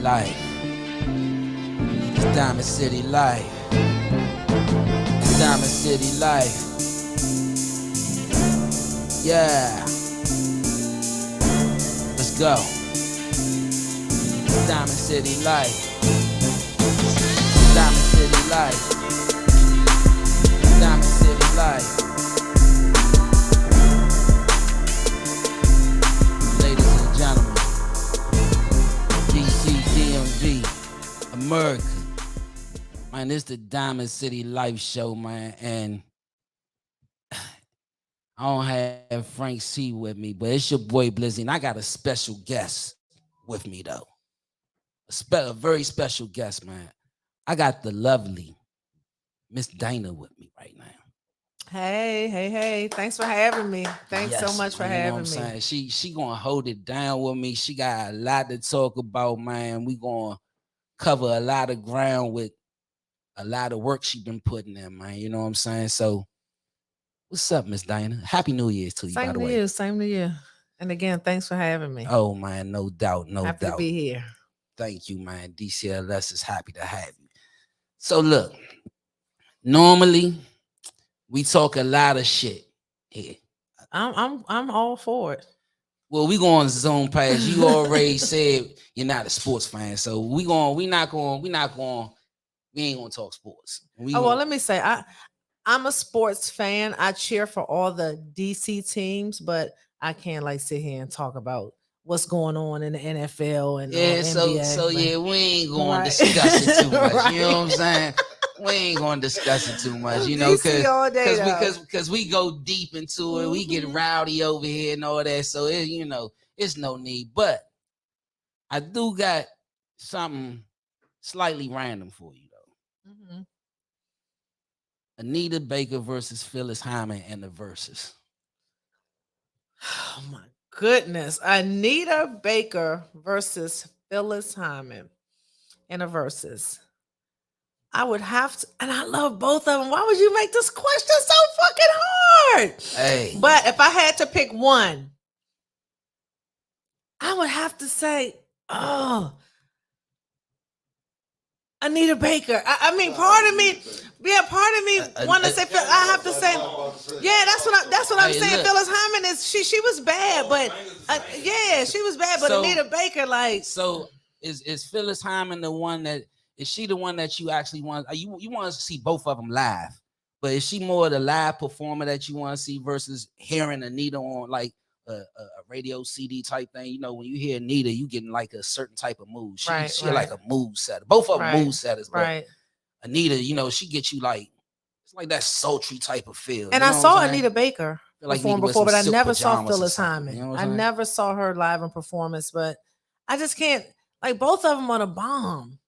life. It's Diamond City life. It's Diamond City life. Yeah. Let's go. It's Diamond City life. It's Diamond City life. It's Diamond City life. Ladies and gentlemen, DC, DMV, America. Man, this is the Diamond City Life Show, man, and I don't have Frank C with me, but it's your boy Blizzy, and I got a special guest with me, though. A very special guest, man. I got the lovely Miss Dayne with me right now. Hey. Thanks for having me. Thanks so much for having me. Saying? She gonna hold it down with me. She got a lot to talk about, man. We gonna cover a lot of ground with a lot of work she been putting in, man. You know what I'm saying? So what's up, Miss Dayne? Happy New Year's to you, by the way. Same to you. And again, thanks for having me. Oh, man, no doubt, Happy to be here. Thank you, man. DCLS is happy to have you. So look, normally we talk a lot of shit here. I'm all for it. Well, we going to zone past. You already said you're not a sports fan, so we ain't gonna talk sports. Well, let me say I'm a sports fan. I cheer for all the DC teams, but I can't like sit here and talk about what's going on in the NFL and NBA. So yeah, we ain't gonna discuss it too much. Right. You know what I'm saying? We ain't gonna discuss it too much, you know, because we go deep into it. We get rowdy over here and all that. So it's no need. But I do got something slightly random for you though. Mm-hmm. Anita Baker versus Phyllis Hyman in the verses. Oh my goodness. Anita Baker versus Phyllis Hyman in a verses. I would have to, and I love both of them. Why would you make this question so fucking hard? Hey. But if I had to pick one, I would have to say, Anita Baker. I mean, part of me want to say. I have to say, yeah, that's what I'm saying. Look, Phyllis Hyman is she was bad, but she was bad. But Anita Baker, like, so is Phyllis Hyman the one that? Is she the one that you actually want? You want to see both of them live, but is she more the live performer that you want to see versus hearing Anita on like a radio CD type thing? You know, when you hear Anita, you getting like a certain type of mood. She like a mood setter. Both of them mood setters, but Anita, you know, she gets you like it's like that sultry type of feel. And I saw Anita Baker perform before, but I never saw Phyllis Hyman. You know I never saw her live in performance, but I just can't like both of them on a bomb.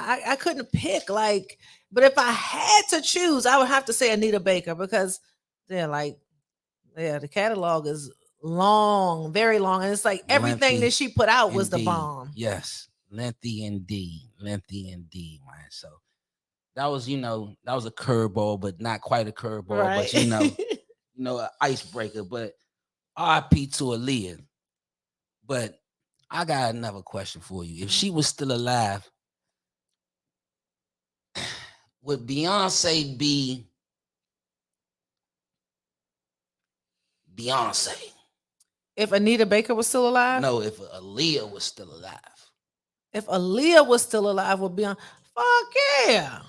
I couldn't pick but if I had to choose, I would have to say Anita Baker because the catalog is long, very long. And it's like everything that she put out was the bomb. Yes. Lengthy indeed, man. So that was a curveball, but not quite a curveball, right. But an icebreaker, but RIP to Aaliyah. But I got another question for you. If she was still alive, would Beyonce be Beyonce? If Anita Baker was still alive? No, if Aaliyah was still alive. If Aaliyah was still alive, would Beyonce? Fuck yeah.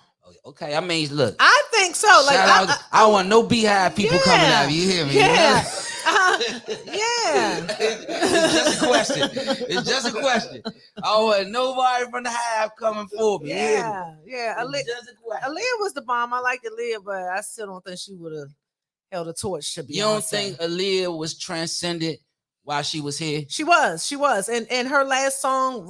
Okay, I mean, look. I think so. Like, I don't want no beehive people coming out. You hear me? Yeah. Yeah. It's just a question. I don't want nobody from the hive coming for me. Yeah. Aaliyah was the bomb. I like Aaliyah, but I still don't think she would have held a torch to Beyonce. You don't think Aaliyah was transcended while she was here? She was. And her last song,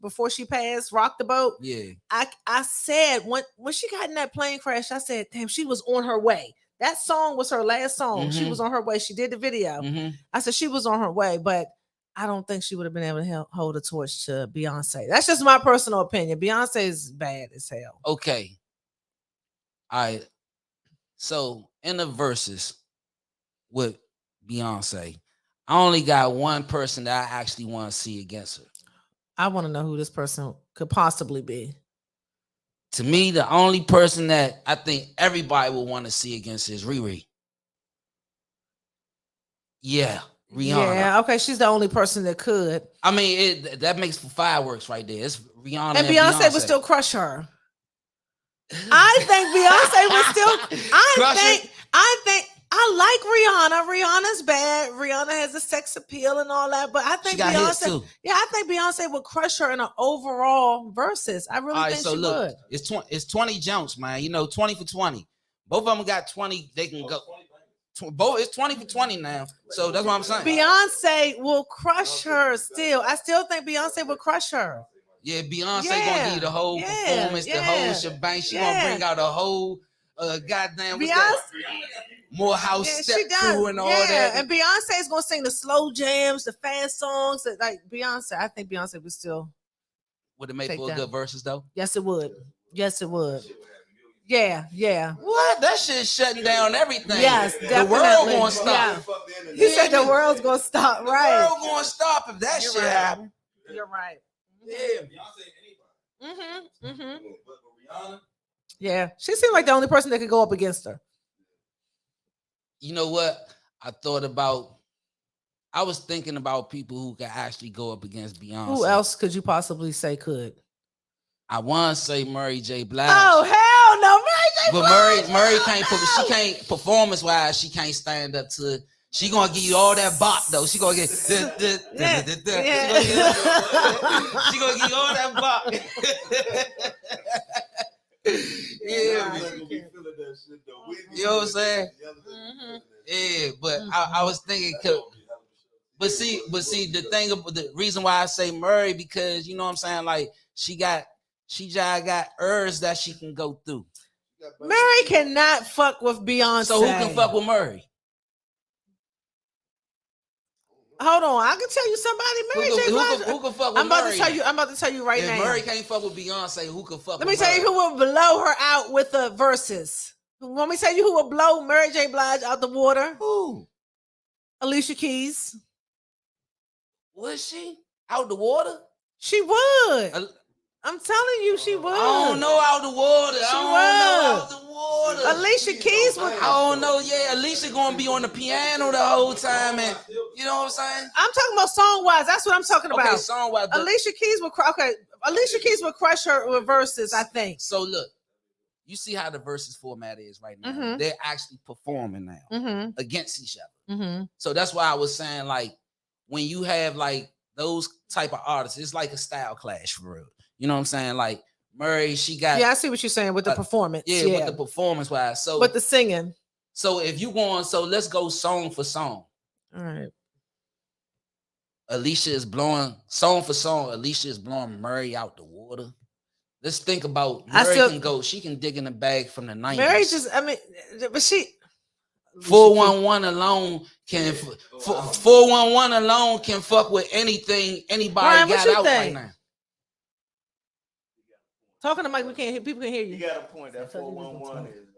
before she passed, Rock the Boat. Yeah. I said when she got in that plane crash, I said, damn, she was on her way. That song was her last song. Mm-hmm. She was on her way. She did the video. Mm-hmm. I said she was on her way, but I don't think she would have been able to hold a torch to Beyonce. That's just my personal opinion. Beyonce is bad as hell. Okay. All right. So in the verses with Beyonce, I only got one person that I actually want to see against her. I want to know who this person could possibly be. To me, the only person that I think everybody will want to see against is Riri. Yeah, Rihanna. Yeah, okay, she's the only person that could. I mean, that makes for fireworks right there. It's Rihanna and Beyonce would still crush her. I think Beyonce would still. I think I like Rihanna. Rihanna's bad. Rihanna has a sex appeal and all that, but I think Beyonce. Yeah, I think Beyonce would crush her in an overall versus. I really think she would. It's 20 jumps, man. 20 for 20. Both of them got 20. They can go. Both it's 20 for 20 now. So that's what I'm saying. Beyonce will crush her still. I still think Beyonce will crush her. Yeah, Beyonce gonna give you the whole performance, the whole shebang. She gonna bring out a whole goddamn more house step crew and all that. And Beyonce is gonna sing the slow jams, the fast songs. Like Beyonce, I think Beyonce would still. Would it make for good verses though? Yes, it would. Yes, it would. Yeah. What? That shit's shutting down everything. Yes, definitely. The world gonna stop. Yeah. He said the world's gonna stop. Right. The world gonna stop if that shit happens. You're right. Yeah. Yeah, she seemed like the only person that could go up against her. You know what? I was thinking about people who could actually go up against Beyonce. Who else could you possibly say could? I want to say Mary J. Blige. Oh hell no, Mary J. But Mary can't. She can't performance wise. She can't stand up to it. She gonna give you all that bop though. She gonna get. She gonna give you all that bop. Yeah, you know what I'm saying? Yeah, but I was thinking, but see, the reason why I say Murray because you know what I'm saying, like she just got urges that she can go through. Mary cannot fuck with Beyonce. So who can fuck with Murray? Hold on, I can tell you somebody. Mary J. Blige. Who can fuck with I'm about Murray? I'm about to tell you right now. If Murray can't fuck with Beyonce, who can fuck? Let me tell you who will blow her out with the verses. Want me to tell you who will blow Mary J. Blige out the water? Who? Alicia Keys. Was she out the water? She would. I'm telling you, she would. I don't know out the water. I don't know out the water. Alicia Keys would. I don't know. Yeah, Alicia gonna be on the piano the whole time, and you know what I'm saying. I'm talking about song wise. That's what I'm talking about. Okay, song wise. Alicia Keys would. Alicia Keys would crush her with verses. I think. So look, you see how the verses format is right now. Mm-hmm. They're actually performing now against each other. Mm-hmm. So that's why I was saying, like, when you have like those type of artists, it's like a style clash for real. You know what I'm saying? Like Murray, she got. Yeah, I see what you're saying with the performance. Yeah, with the performance wise. So with the singing. So if you going, so let's go song for song. All right. Alicia is blowing song for song. Alicia is blowing Murray out the water. Let's think about Murray can go. She can dig in the bag from the 90s. Murray just, I mean, but she. 411 alone can 411 alone can fuck with anything anybody Brian, got out right now. Talking to Mike, we can't hear. People can hear you. You got a point. That 411 is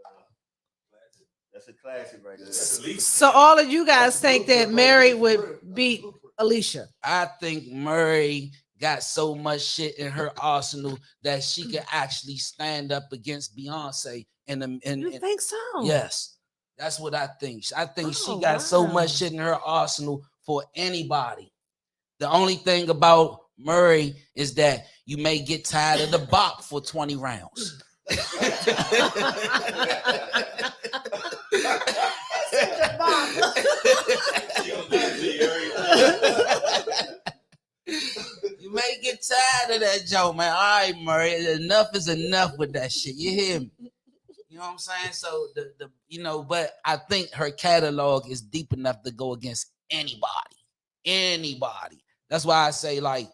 that's a classic right there. So all of you guys think that Mary would beat Alicia? I think Murray got so much shit in her arsenal that she could actually stand up against Beyonce. You think so? Yes, that's what I think. I think she got so much shit in her arsenal for anybody. The only thing about Murray is that you may get tired of the bop for 20 rounds. You may get tired of that joke, man. All right, Murray, enough is enough with that shit. You hear me? You know what I'm saying? So but I think her catalog is deep enough to go against anybody. That's why I say, like,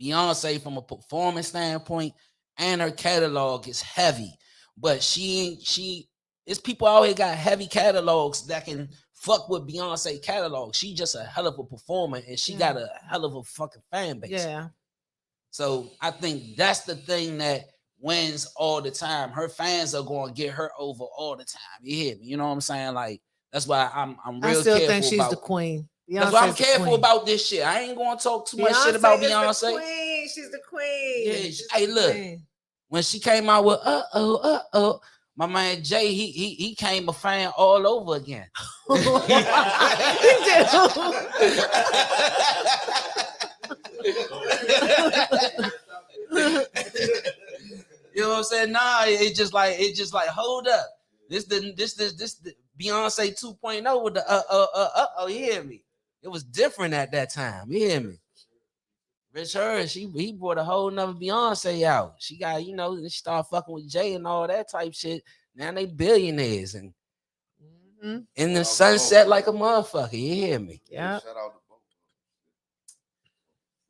Beyonce from a performance standpoint and her catalog is heavy, but it's people out here got heavy catalogs that can fuck with Beyonce catalog. She just a hell of a performer and she got a hell of a fucking fan base. Yeah. So I think that's the thing that wins all the time. Her fans are going to get her over all the time. You hear me? You know what I'm saying? Like, that's why I'm real careful. I still think she's the queen. That's why I'm careful about this shit. I ain't gonna talk too much shit about Beyonce. The queen. She's the queen. Yeah, hey, look, when she came out with my man Jay, he came a fan all over again. He did. You know what I'm saying? Nah, it just like hold up. This Beyonce 2.0 with the you hear me? It was different at that time. You hear me? Rich Her, he brought a whole nother Beyonce out. She got, she started fucking with Jay and all that type shit. Now they billionaires and in the sunset like a motherfucker. You hear me? Yeah. Shout out to both.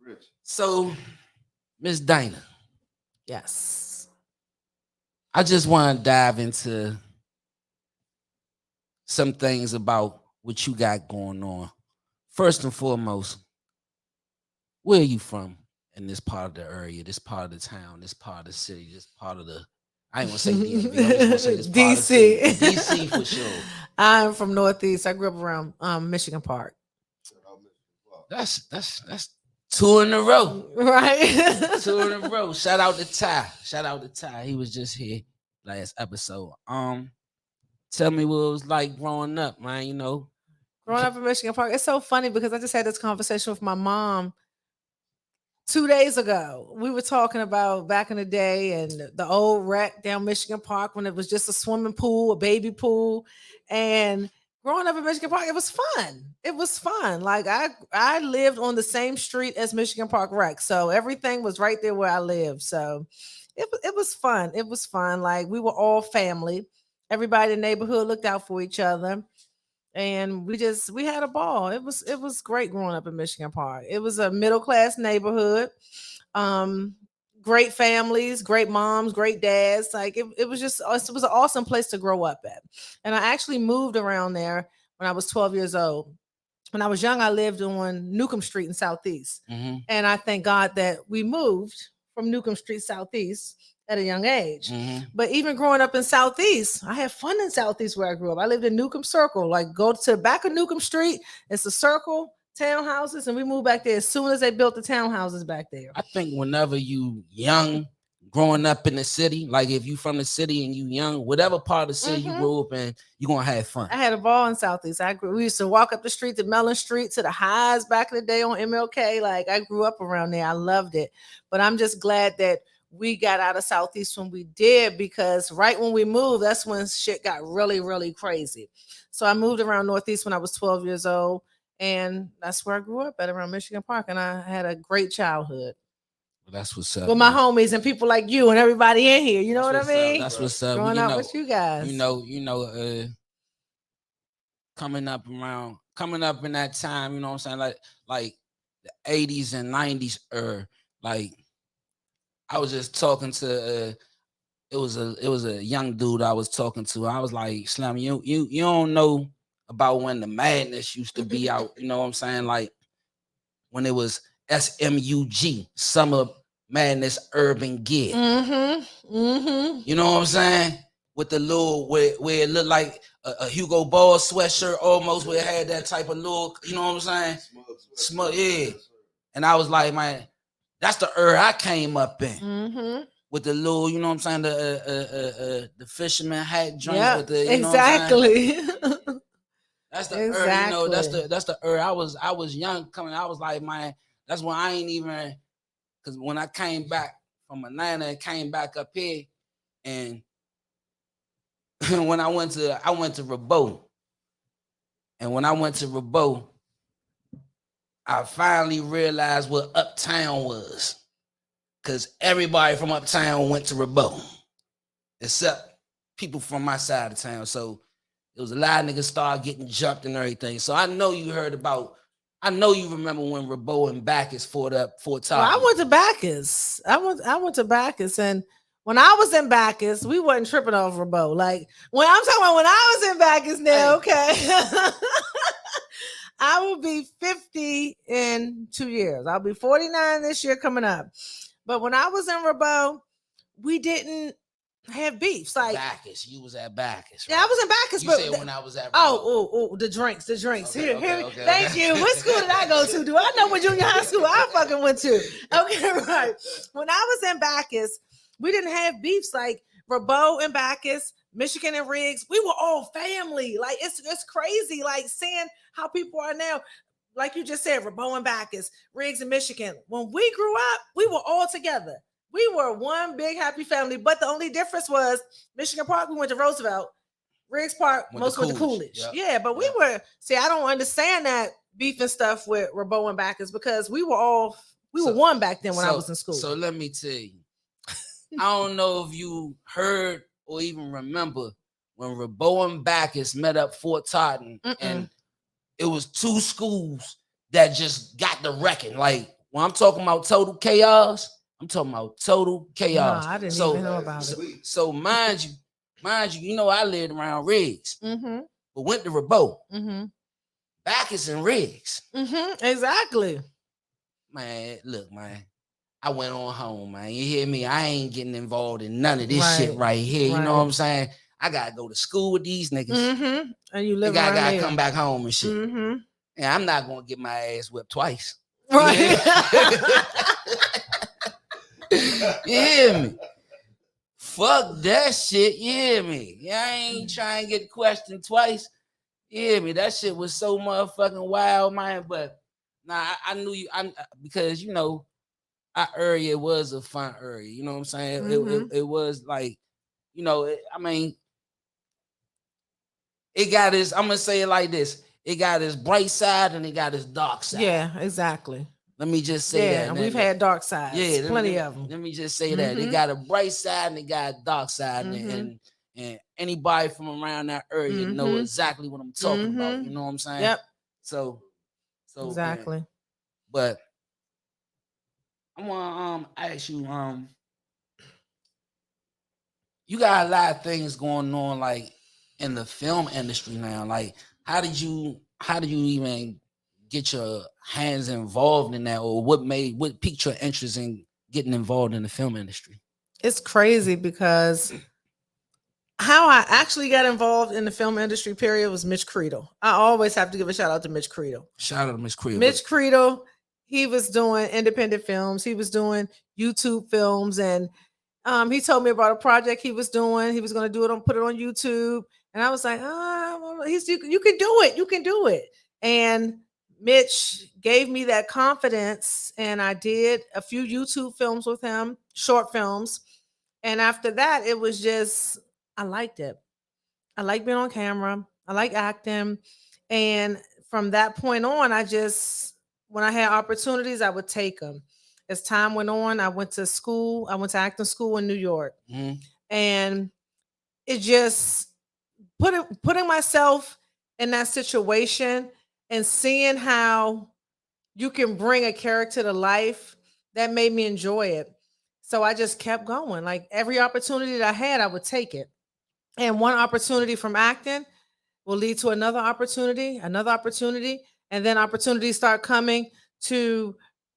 Rich. So, Miss Dayne. Yes. I just want to dive into some things about what you got going on. First and foremost, where are you from in this part of the area, this part of the town, this part of the city, this part of the, I ain't gonna say DMV, I'm just gonna say this part of the city. DC for sure. I'm from Northeast. I grew up around Michigan Park. That's 2 in a row. Right. 2 in a row. Shout out to Ty. He was just here last episode. Tell me what it was like growing up, man. Growing up in Michigan Park. It's so funny because I just had this conversation with my mom 2 days ago. We were talking about back in the day and the old wreck down Michigan Park when it was just a swimming pool, a baby pool. And growing up in Michigan Park, it was fun. It was fun. Like I lived on the same street as Michigan Park Rec. So everything was right there where I lived. So it was fun. It was fun. Like we were all family. Everybody in the neighborhood looked out for each other. And we had a ball. It was great growing up in Michigan Park. It was a middle-class neighborhood. Great families, great moms, great dads. Like it was an awesome place to grow up at. And I actually moved around there when I was 12 years old. When I was young, I lived on Newcomb Street in Southeast. Mm-hmm. And I thank God that we moved from Newcomb Street Southeast at a young age. Mm-hmm. But even growing up in Southeast, I had fun in Southeast where I grew up. I lived in Newcomb Circle. Like go to the back of Newcomb Street, it's a circle, townhouses, and we moved back there as soon as they built the townhouses back there. I think whenever you young, growing up in the city, like if you from the city and you young, whatever part of the city you grew up in, you're gonna have fun. I had a ball in Southeast. We used to walk up the street to Mellon Street to the highs back in the day on MLK. Like I grew up around there. I loved it. But I'm just glad that we got out of Southeast when we did, because right when we moved, that's when shit got really, really crazy. So I moved around Northeast when I was 12 years old, and that's where I grew up at, around Michigan Park, and I had a great childhood. Well, that's what's up. With my homies and people like you and everybody in here, you know what I mean? That's what's up. Growing up with you guys. Coming up in that time, you know what I'm saying? Like the 80s and 90s, like I was just talking to it was a young dude I was talking to. I was like, Slim, you don't know about when the madness used to be out, you know what I'm saying? Like when it was SMUG, Summer Madness Urban Gear. You know what I'm saying? With the little where it looked like a Hugo Boss sweatshirt almost, where it had that type of look, you know what I'm saying? Smug, yeah. And I was like, man, that's the I came up in. With the little, you know what I'm saying, the fisherman hat joint with the, you know exactly. That's the exactly. That's the I was young coming. I was like, man, that's when I ain't even, because when I came back from Atlanta and came back up here, and when I went to Rabot, and when I went to Rabot, I finally realized what Uptown was, because everybody from Uptown went to Rabot, except people from my side of town. So it was a lot of niggas started getting jumped and everything. So I know you remember when Rabot and Bacchus fought top. Well, I went to Bacchus. I went to Bacchus, and when I was in Bacchus, we wasn't tripping off Rabot. Like when I'm talking about when I was in Bacchus now, okay. I will be 50 in 2 years. I'll be 49 this year coming up. But when I was in Rabot, we didn't have beefs. Like Bacchus. You was at Bacchus. Yeah, I was in Bacchus. You but said when I was at. Oh, the drinks. Okay, Thank you. What school did I go to? Do I know what junior high school I fucking went to? Okay, right. When I was in Bacchus, we didn't have beefs like Rabot and Bacchus, Michigan and Riggs. We were all family. Like it's crazy. Like seeing how people are now. Like you just said, Rabot and Bacchus, Riggs and Michigan. When we grew up, we were all together. We were one big happy family, but the only difference was Michigan Park, we went to Roosevelt. Riggs Park, most went to Coolidge. Yep. Yeah, but we were, I don't understand that beef and stuff with Rabot and Bacchus because we were one back then when I was in school. So let me tell you, I don't know if you heard or even remember when Rabot and Bacchus met up Fort Totten and it was two schools that just got the wrecking. Like when I'm talking about total chaos, I'm talking about total chaos. No, I didn't even know about it. So mind you, I lived around Riggs, but went to Rabot. Bacchus and Riggs. Exactly. Man, look, man. I went on home, man. You hear me? I ain't getting involved in none of this shit right here. You know what I'm saying? I gotta go to school with these niggas. And you live around there. I gotta come back home and shit. And I'm not gonna get my ass whipped twice. Right. You hear me? Fuck that shit. You hear me? I ain't trying to get questioned twice. You hear me? That shit was so motherfucking wild, man. But nah, I knew you. Because our area was a fun area. You know what I'm saying? It was like, it got its. I'm gonna say it like this: it got its bright side and it got its dark side. Yeah, exactly. Let me just say that. And we've had dark sides. Yeah, plenty of them. Let me just say that. They got a bright side and they got a dark side. And anybody from around that area know exactly what I'm talking about. You know what I'm saying? Yep. So exactly. Man. But I want to ask you, you got a lot of things going on like in the film industry now. Like, how did you even get your hands involved in that, or what piqued your interest in getting involved in the film industry? It's crazy because how I actually got involved in the film industry period was Mitch Creedle. I always have to give a shout out to Mitch Creedle. Shout out to Mitch Creedle. Mitch Creedle, he was doing independent films. He was doing YouTube films, and he told me about a project he was doing. He was going to do it put it on YouTube, and I was like, you can do it. You can do it. And Mitch gave me that confidence, and I did a few YouTube films with him, short films. And after that, it was just, I liked it. I like being on camera. I like acting. And from that point on, when I had opportunities, I would take them. As time went on, I went to school. I went to acting school in New York. And it just putting myself in that situation and seeing how you can bring a character to life, that made me enjoy it. So I just kept going. Like every opportunity that I had, I would take it. And one opportunity from acting will lead to another opportunity, and then opportunities start coming to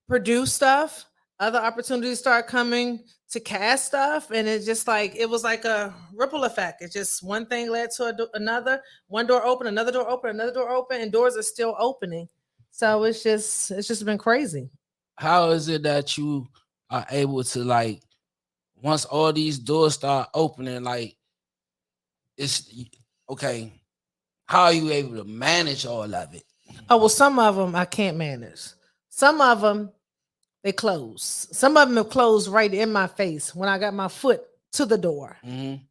produce stuff. Other opportunities start coming to cast stuff, and it was like a ripple effect. It just one thing led to another. One door open, another door open, another door open, and doors are still opening. So it's just been crazy. How is it that you are able to, like, once all these doors start opening, like, it's okay? How are you able to manage all of it? Oh, well, some of them I can't manage. Some of them, they close. Some of them have closed right in my face when I got my foot to the door.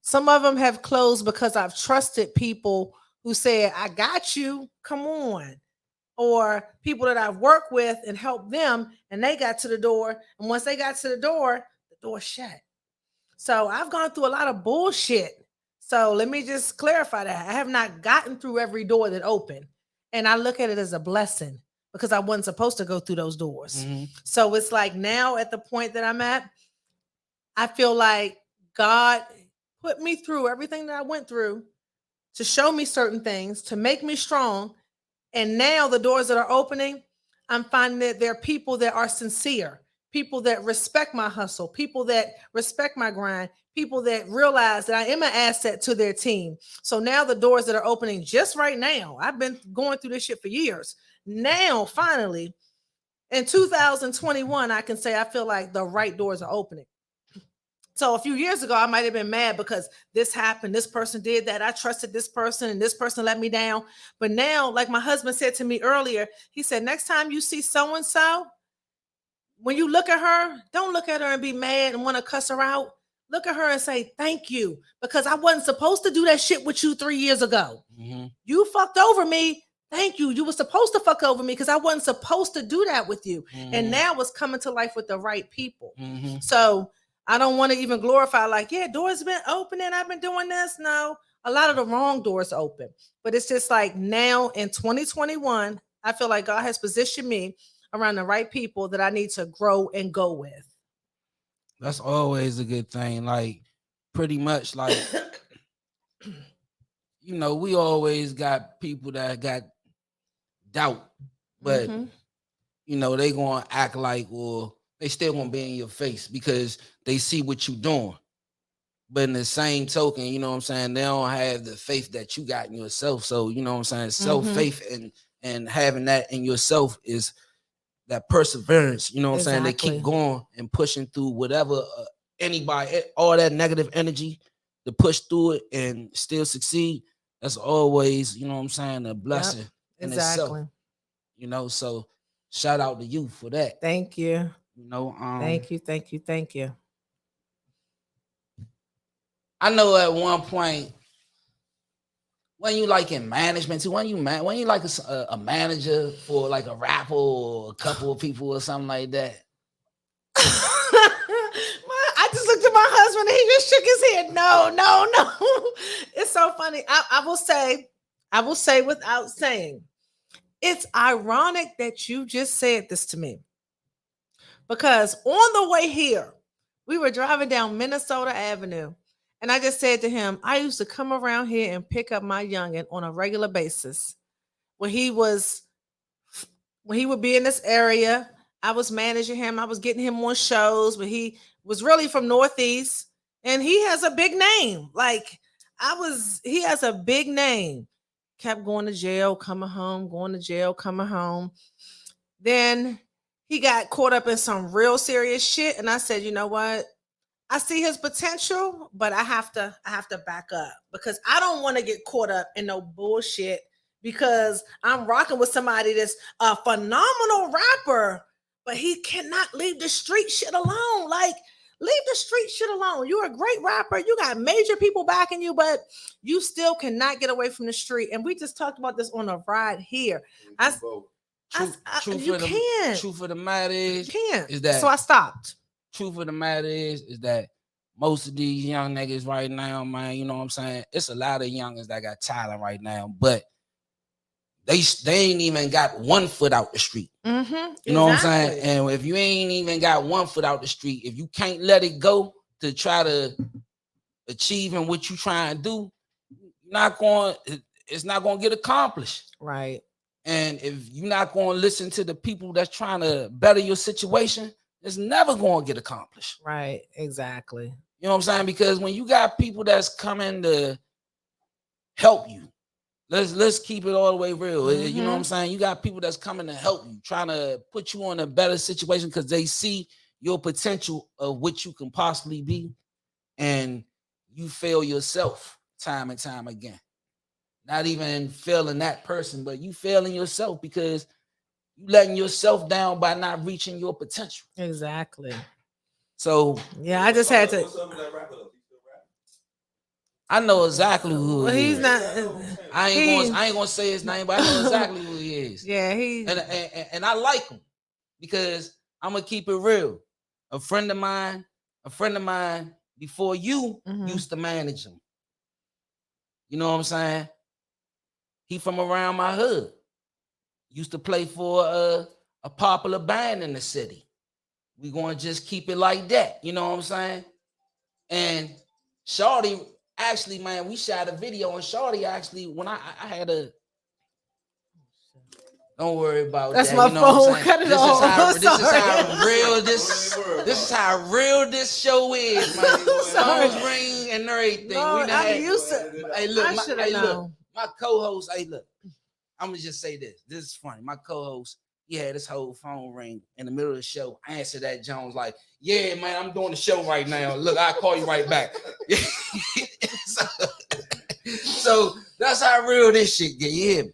Some of them have closed because I've trusted people who said, I got you, come on. Or people that I've worked with and helped them, and they got to the door. And once they got to the door shut. So I've gone through a lot of bullshit. So let me just clarify that. I have not gotten through every door that opened. And I look at it as a blessing because I wasn't supposed to go through those doors. So it's like now at the point that I'm at, I feel like God put me through everything that I went through to show me certain things, to make me strong. And now the doors that are opening, I'm finding that there are people that are sincere, people that respect my hustle, people that respect my grind, people that realize that I am an asset to their team. So now the doors that are opening just right now, I've been going through this shit for years. Now, finally, in 2021, I can say I feel like the right doors are opening. So a few years ago, I might have been mad because this happened. This person did that. I trusted this person and this person let me down. But now, like my husband said to me earlier, he said, next time you see so-and-so, when you look at her, don't look at her and be mad and want to cuss her out. Look at her and say, thank you, because I wasn't supposed to do that shit with you 3 years ago. Mm-hmm. You fucked over me. Thank you. You were supposed to fuck over me because I wasn't supposed to do that with you. Mm-hmm. And now it's coming to life with the right people. Mm-hmm. So I don't want to even glorify like, yeah, doors been opening. I've been doing this. No, a lot of the wrong doors open. But it's just like now in 2021, I feel like God has positioned me around the right people that I need to grow and go with. That's always a good thing. Like pretty much like, you know, we always got people that got doubt, but you know, they gonna act like, well, they still gonna be in your face because they see what you doing. But in the same token, you know what I'm saying, they don't have the faith that you got in yourself. So, you know what I'm saying, self-faith and having that in yourself is that perseverance. You know what I'm saying? They keep going and pushing through whatever anybody, all that negative energy to push through it and still succeed. That's always, you know what I'm saying, a blessing in itself. You know, so shout out to you for that. Thank you. You know, thank you. I know at one point when you like in management too, when you like a manager for like a rapper or a couple of people or something like that. I just looked at my husband and he just shook his head. No. It's so funny. I will say without saying, it's ironic that you just said this to me, because on the way here, we were driving down Minnesota Avenue, and I just said to him, I used to come around here and pick up my youngin' on a regular basis. When he would be in this area, I was managing him. I was getting him on shows, but he was really from Northeast, and he has a big name. He has a big name. Kept going to jail, coming home, going to jail, coming home. Then he got caught up in some real serious shit. And I said, you know what? I see his potential, but I have to back up, because I don't want to get caught up in no bullshit, because I'm rocking with somebody that's a phenomenal rapper, but he cannot leave the street shit alone. Like, leave the street shit alone. You're a great rapper. You got major people backing you, but you still cannot get away from the street. And we just talked about this on a ride here. Truth of the matter is, that. So I stopped. Truth of the matter is that most of these young niggas right now, man, you know what I'm saying? It's a lot of youngins that got talent right now, but they ain't even got one foot out the street. You know what I'm saying? And if you ain't even got one foot out the street, if you can't let it go to try to achieve in what you trying to do, it's not going to get accomplished. Right. And if you're not going to listen to the people that's trying to better your situation, it's never going to get accomplished. Right. Exactly. You know what I'm saying? Because when you got people that's coming to help you, let's keep it all the way real. You know what I'm saying? You got people that's coming to help you, trying to put you in a better situation because they see your potential of what you can possibly be, and you fail yourself time and time again. Not even failing that person, but you failing yourself because you letting yourself down by not reaching your potential. Exactly. So yeah, I just had to. I know exactly who he is. He's not. I ain't gonna say his name, but I know exactly who he is. Yeah, and I like him because I'm gonna keep it real. A friend of mine before you used to manage him. You know what I'm saying? He from around my hood. Used to play for a popular band in the city. We gonna just keep it like that. You know what I'm saying? And Shawty, actually, man, we shot a video, and Shawty actually, when I had a Don't worry about That's that. my You know phone. what I'm Cut it saying? off. This is how real this show is, man. Phones ring and everything. Lord, I'm used to. Hey, look, my co-host. Hey, look, I'm gonna just say this. This is funny. My co-host, he had this whole phone ring in the middle of the show. I answered that Jones like, yeah, man, I'm doing the show right now. Look, I'll call you right back. so that's how real this shit get. You hear me?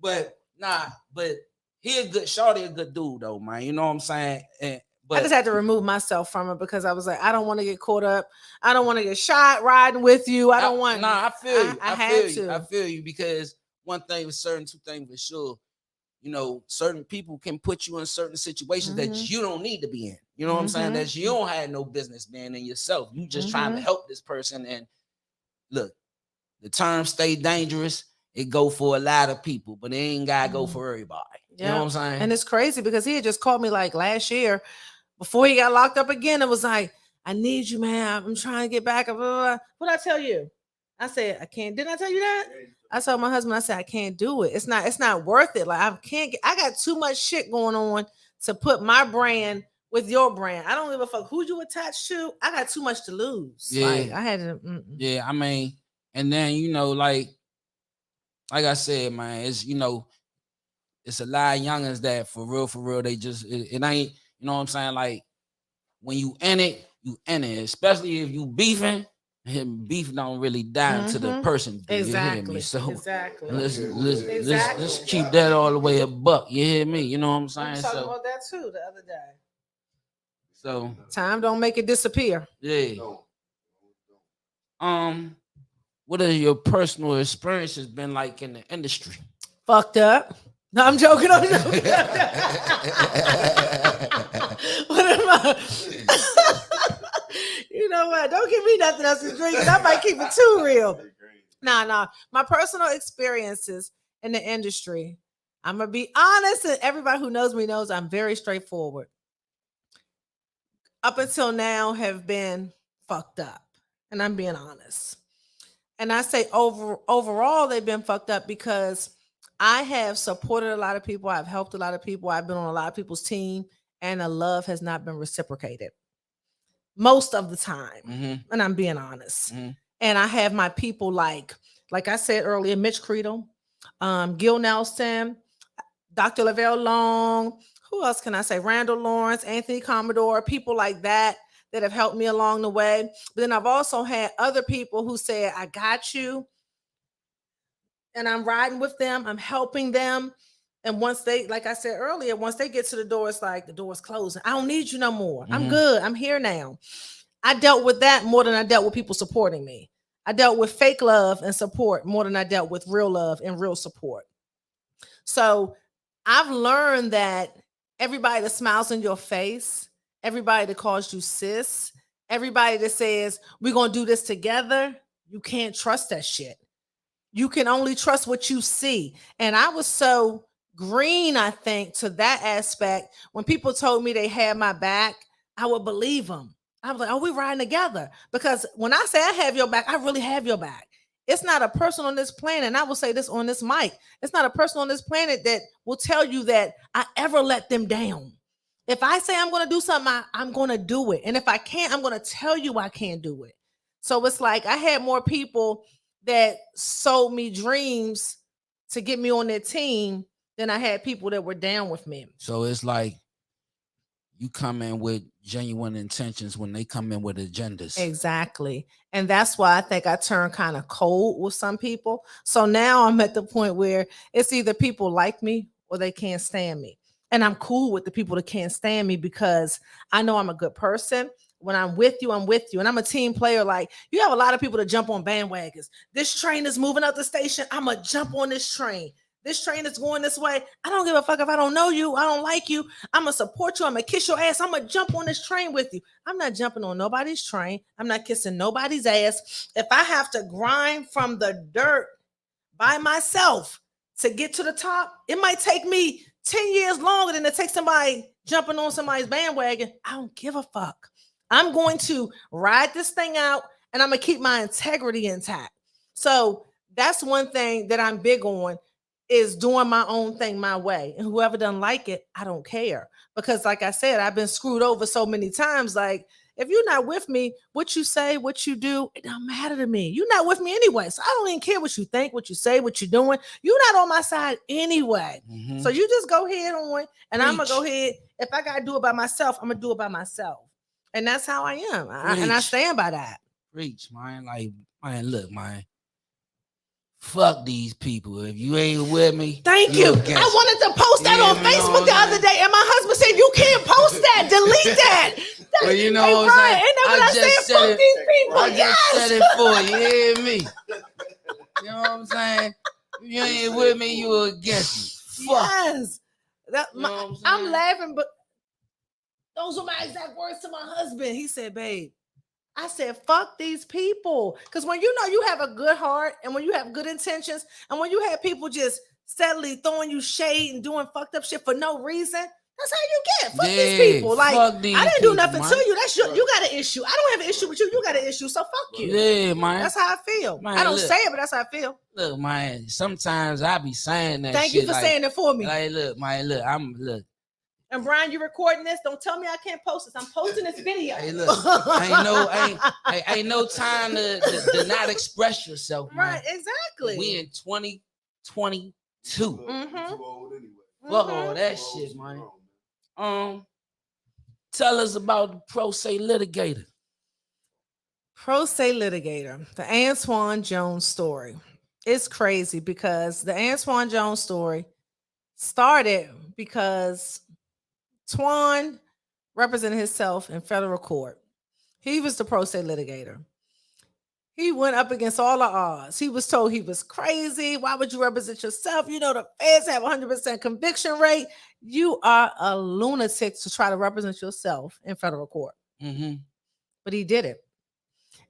But he a good shorty, a good dude though, man. You know what I'm saying? But I just had to remove myself from it because I was like, I don't want to get caught up. I don't want to get shot riding with you. I don't want. Nah, I feel you. I feel you because one thing was certain, two things for sure. You know, certain people can put you in certain situations that you don't need to be in. You know what I'm saying? That you don't have no business being in yourself. You just trying to help this person. And look, the term "stay dangerous." It go for a lot of people, but it ain't gotta go for everybody. You know what I'm saying? And it's crazy because he had just called me like last year before he got locked up again. It was like, I need you, man. I'm trying to get back. Blah, blah, blah. What'd I tell you? I said, I can't. Didn't I tell you that? I told my husband, I said, I can't do it. It's not worth it. Like I got too much shit going on to put my brand with your brand. I don't give a fuck who you attached to. I got too much to lose. Yeah. Like I had to. Yeah, I mean, and then, you know, like I said, man, it's, you know, it's a lot of youngins that for real, they just, it ain't, you know what I'm saying? Like, when you in it, especially if you beefing, beef don't really die to the person. Exactly. You hear me? So exactly. Let's keep that all the way a buck. You hear me? You know what I'm saying? I was talking about that too the other day. So time don't make it disappear. Yeah. What are your personal experiences been like in the industry? Fucked up. No, I'm joking. What am I? You know what? Don't give me nothing else to drink. I might keep it too real. Nah. My personal experiences in the industry. I'm gonna be honest, and everybody who knows me knows I'm very straightforward. Up until now, have been fucked up, and I'm being honest. And I say overall, they've been fucked up because I have supported a lot of people. I've helped a lot of people. I've been on a lot of people's team, and the love has not been reciprocated most of the time. And I'm being honest. And I have my people like I said earlier, Mitch Creedle, Gil Nelson, Dr. Lavelle Long. Who else can I say? Randall Lawrence, Anthony Commodore, people like that have helped me along the way. But then I've also had other people who said, I got you. And I'm riding with them. I'm helping them. And once they, like I said earlier, once they get to the door, it's like the door's closing. I don't need you no more. I'm good. I'm here now. I dealt with that more than I dealt with people supporting me. I dealt with fake love and support more than I dealt with real love and real support. So I've learned that everybody that smiles in your face, everybody that calls you sis, everybody that says, we're going to do this together, you can't trust that shit. You can only trust what you see. And I was so green, I think, to that aspect. When people told me they had my back, I would believe them. I was like, oh, we're riding together. Because when I say I have your back, I really have your back. It's not a person on this planet, and I will say this on this mic, it's not a person on this planet that will tell you that I ever let them down. If I say I'm going to do something, I'm going to do it. And if I can't, I'm going to tell you I can't do it. So it's like I had more people that sold me dreams to get me on their team than I had people that were down with me. So it's like you come in with genuine intentions when they come in with agendas. Exactly. And that's why I think I turned kind of cold with some people. So now I'm at the point where it's either people like me or they can't stand me. And I'm cool with the people that can't stand me because I know I'm a good person. When I'm with you, I'm with you. And I'm a team player. Like, you have a lot of people that jump on bandwagons. This train is moving up the station. I'm going to jump on this train. This train is going this way. I don't give a fuck if I don't know you. I don't like you. I'm going to support you. I'm going to kiss your ass. I'm going to jump on this train with you. I'm not jumping on nobody's train. I'm not kissing nobody's ass. If I have to grind from the dirt by myself to get to the top, it might take me 10 years longer than it takes somebody jumping on somebody's bandwagon. I don't give a fuck. I'm going to ride this thing out and I'm going to keep my integrity intact. So that's one thing that I'm big on. is doing my own thing my way. And whoever doesn't like it, I don't care. Because like I said, I've been screwed over so many times. Like, if you're not with me, what you say, what you do, it don't matter to me. You're not with me anyway. So I don't even care what you think, what you say, what you're doing. You're not on my side anyway. Mhm. So you just go ahead on, and I'm going to Preach. go ahead. If I got to do it by myself, I'm going to do it by myself. And that's how I am. And I Preach. stand by that. Preach, man. Like, man, look, man. Fuck these people. If you ain't with me, Thank you. against I wanted to post that on Facebook the other day, and my husband said, "You can't post that. Delete that." Well, you know Hey, what I'm Brian, saying? ain't that what I said? Fuck these people. I Yes. just said it for you. You hear me? You know what I'm saying? If you ain't with me, you against me. Fuck. Yes. That, You know what I'm I'm saying? laughing, but those were my exact words to my husband. He said, "Babe," I said, "Fuck these people." Because when you know you have a good heart, and when you have good intentions, and when you have people just steadily throwing you shade and doing fucked up shit for no reason, that's how you get. Fuck these people. Like, fuck these I didn't people, do nothing man. to you. That's you got an issue. I don't have an issue with you. You got an issue. So fuck you. Yeah, man. That's how I feel. Man, I don't look. say it, but that's how I feel. Look, man. Sometimes I be saying that. Thank shit, you for like, saying it for me. Like, look, man. Look. And Brian, you recording this? Don't tell me I can't post this. I'm posting this video. Hey, look. ain't no time to not express yourself, man. Right, exactly. We in 2022. Mm-hmm. Too old anyway. Fuck all that shit, man. Tell us about the pro se litigator. Pro se litigator, the Antoine Jones story. It's crazy because the Antoine Jones story started because Twan represented himself in federal court. He was the pro se litigator. He went up against all the odds. He was told he was crazy. Why would you represent yourself? You know, the feds have 100% conviction rate. You are a lunatic to try to represent yourself in federal court. Mm-hmm. But he did it.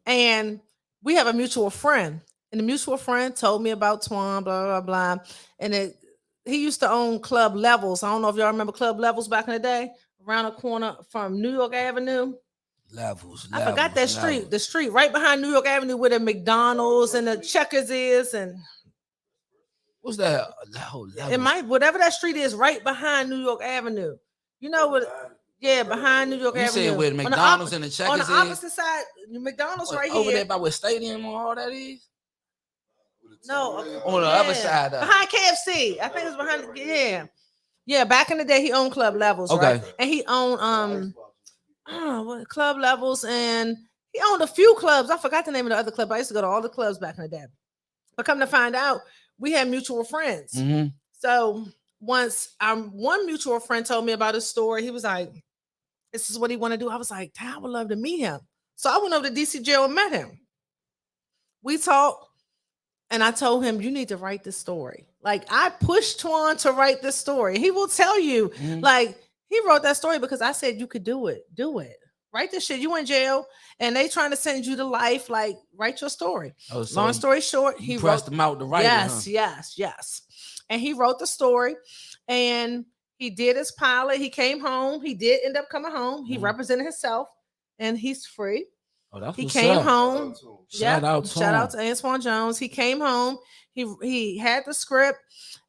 And we have a mutual friend. And the mutual friend told me about Twan, blah, blah, blah. And he used to own Club Levels. I don't know if y'all remember Club Levels back in the day, around the corner from New York Avenue. Levels. I forgot that street. The street right behind New York Avenue where the McDonald's and the Checkers is. And what's that? It might, whatever that street is, right behind New York Avenue. You know what? Yeah, behind New York Avenue. You said where McDonald's and the Checkers on the is? opposite side, McDonald's right here. Over there by where Stadium and all that is? No, on the other side. Behind KFC. I think it was behind. Yeah. Back in the day, he owned Club Levels, okay. Right? And he owned what Club Levels, and he owned a few clubs. I forgot the name of the other club. I used to go to all the clubs back in the day. But come to find out, we had mutual friends. Mm-hmm. So once one mutual friend told me about his story, he was like, "This is what he want to do." I was like, "I would love to meet him." So I went over to DC jail and met him. We talked. And I told him, "You need to write this story." Like, I pushed Twan to write this story. He will tell you, like, he wrote that story because I said, "You could do it. Do it. Write this shit. You in jail and they trying to send you to life. Like, write your story." Oh, so long story short, he pressed him out to write it. Yes. And he wrote the story and he did his pilot. He came home. He did end up coming home. He represented himself and he's free. Oh, he came home. Shout out to Antoine Jones. He came home. He had the script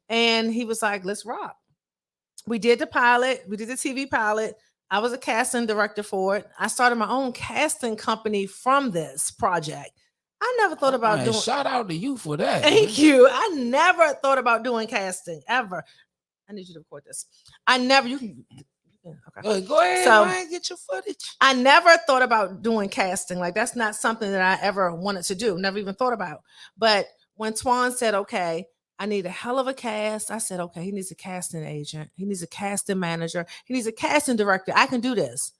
and he was like, "Let's rock." We did the pilot. We did the TV pilot. I was a casting director for it. I started my own casting company from this project. I never thought about doing. Shout out to you for that. Thank you. I never thought about doing casting ever. I need you to record this. You can. Okay. Go ahead, man, get your footage. I never thought about doing casting. Like, that's not something that I ever wanted to do. Never even thought about. But when Twan said, "Okay, I need a hell of a cast," I said, "Okay, he needs a casting agent. He needs a casting manager. He needs a casting director. I can do this."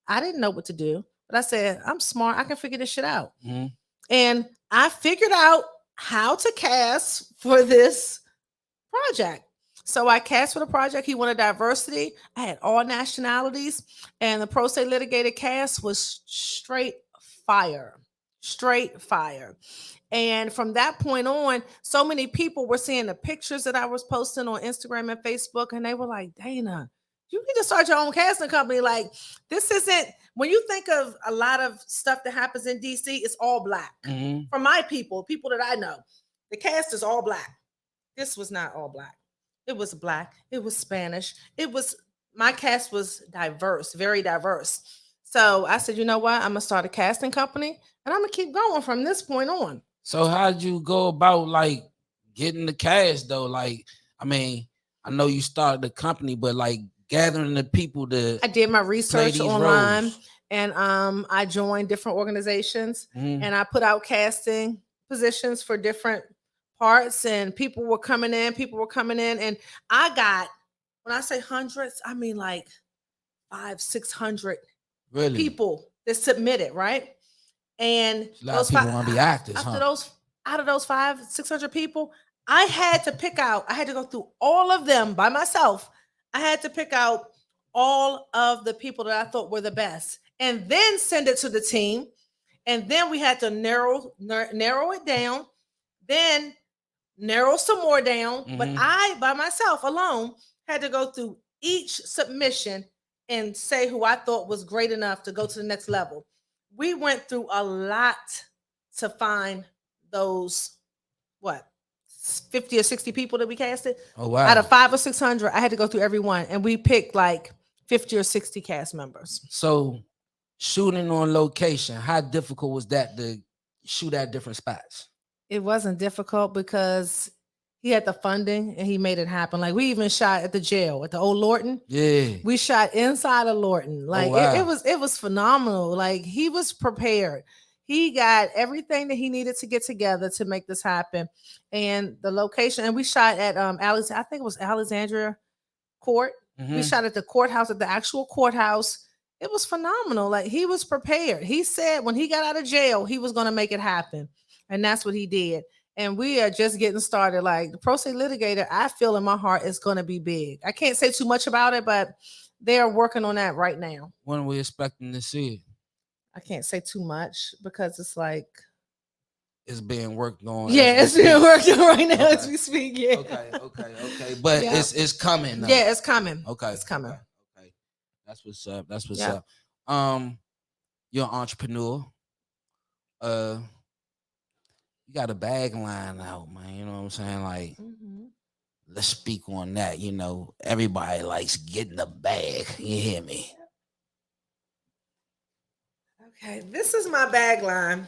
I didn't know what to do, but I said, "I'm smart. I can figure this shit out." Mm-hmm. And I figured out how to cast for this project. So I cast for the project. He wanted diversity. I had all nationalities, and the pro se litigated cast was straight fire. And from that point on, so many people were seeing the pictures that I was posting on Instagram and Facebook, and they were like, "Dana, you need to start your own casting company." Like, this isn't, when you think of a lot of stuff that happens in DC, it's all Black. Mm-hmm. For my people that I know, the cast is all Black. this was not all black. It was black. It was Spanish. My cast was diverse, very diverse. So I said, you know what? I'm gonna start a casting company, and I'm gonna keep going from this point on. So how'd you go about like getting the cast though? Like, I mean, I know you started the company, but like gathering the people to I did my research online, roles. and I joined different organizations, and I put out casting positions for different parts, and people were coming in, and I got, when I say hundreds, I mean like 500-600 Really? people that submitted, right? And A lot of people want to be actors, out of those 500-600 people, I had to go through all of them by myself. I had to pick out all of the people that I thought were the best, and then send it to the team. And then we had to narrow it down, then narrow some more down. But I, by myself alone, had to go through each submission and say who I thought was great enough to go to the next level. We went through a lot to find those, 50 or 60 people that we casted. Oh, wow. Out of 500 or 600, I had to go through every one, and we picked like 50 or 60 cast members. So shooting on location, how difficult was that to shoot at different spots? It wasn't difficult because he had the funding and he made it happen. Like, we even shot at the jail, at the old Lorton. Yeah. We shot inside of Lorton. Like, it was phenomenal. Like, he was prepared. He got everything that he needed to get together to make this happen. And the location, and we shot at I think it was Alexandria Court. We shot at the courthouse, at the actual courthouse. It was phenomenal. Like, he was prepared. He said when he got out of jail, he was going to make it happen. And that's what he did. And we are just getting started. Like, the Pro Se Litigator, I feel in my heart is going to be big. I can't say too much about it, but they are working on that right now. When are we expecting to see it? I can't say too much because it's like, it's being worked on. Yeah, it's being worked on right now as we speak. Yeah. Okay. But it's coming now. Yeah, it's coming. Okay. It's coming. Okay. That's what's up. You're an entrepreneur. You got a bag line out, man. You know what I'm saying? Like, let's speak on that. You know, everybody likes getting a bag. You hear me? Okay, this is my bag line.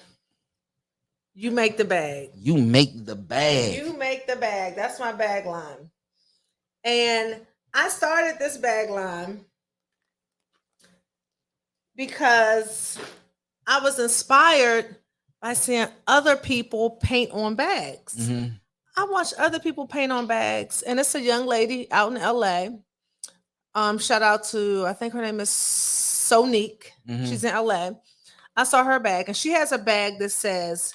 You make the bag. You make the bag. You make the bag. That's my bag line. And I started this bag line because I was inspired by seeing other people paint on bags. I watched other people paint on bags, and it's a young lady out in LA. Shout out to, I think her name is Sonique. She's in LA. I saw her bag, and she has a bag that says,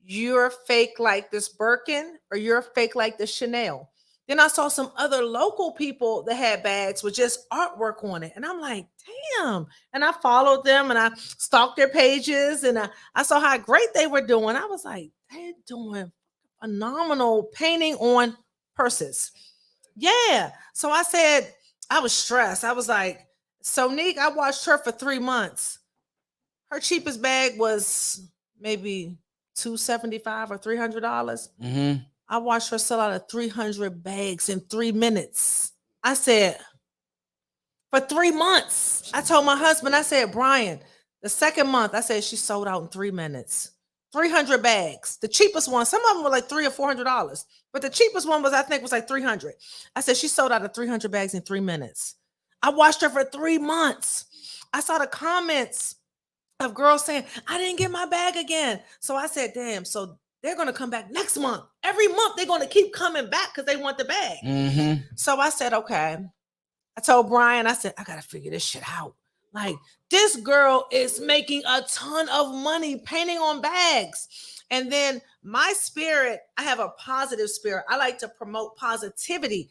"You're fake like this Birkin," or "You're fake like this Chanel." Then I saw some other local people that had bags with just artwork on it. And I'm like, damn. And I followed them and I stalked their pages, and I saw how great they were doing. I was like, they're doing phenomenal painting on purses. Yeah. So I said, I was stressed. I was like, Sonique, I watched her for 3 months. Her cheapest bag was maybe $275 or $300. I watched her sell out of 300 bags in 3 minutes. I said, for 3 months. I told my husband, I said, Brian, the second month, I said, she sold out in 3 minutes. 300 bags. The cheapest one, some of them were like $300 or $400, but the cheapest one was, I think, was like 300. I said, she sold out of 300 bags in 3 minutes. I watched her for 3 months. I saw the comments of girls saying, I didn't get my bag again. So I said, damn, so they're going to come back next month. Every month they're going to keep coming back because they want the bag. So I said, okay. I told Brian, I said, I got to figure this shit out. Like, this girl is making a ton of money painting on bags. And then my spirit, I have a positive spirit. I like to promote positivity.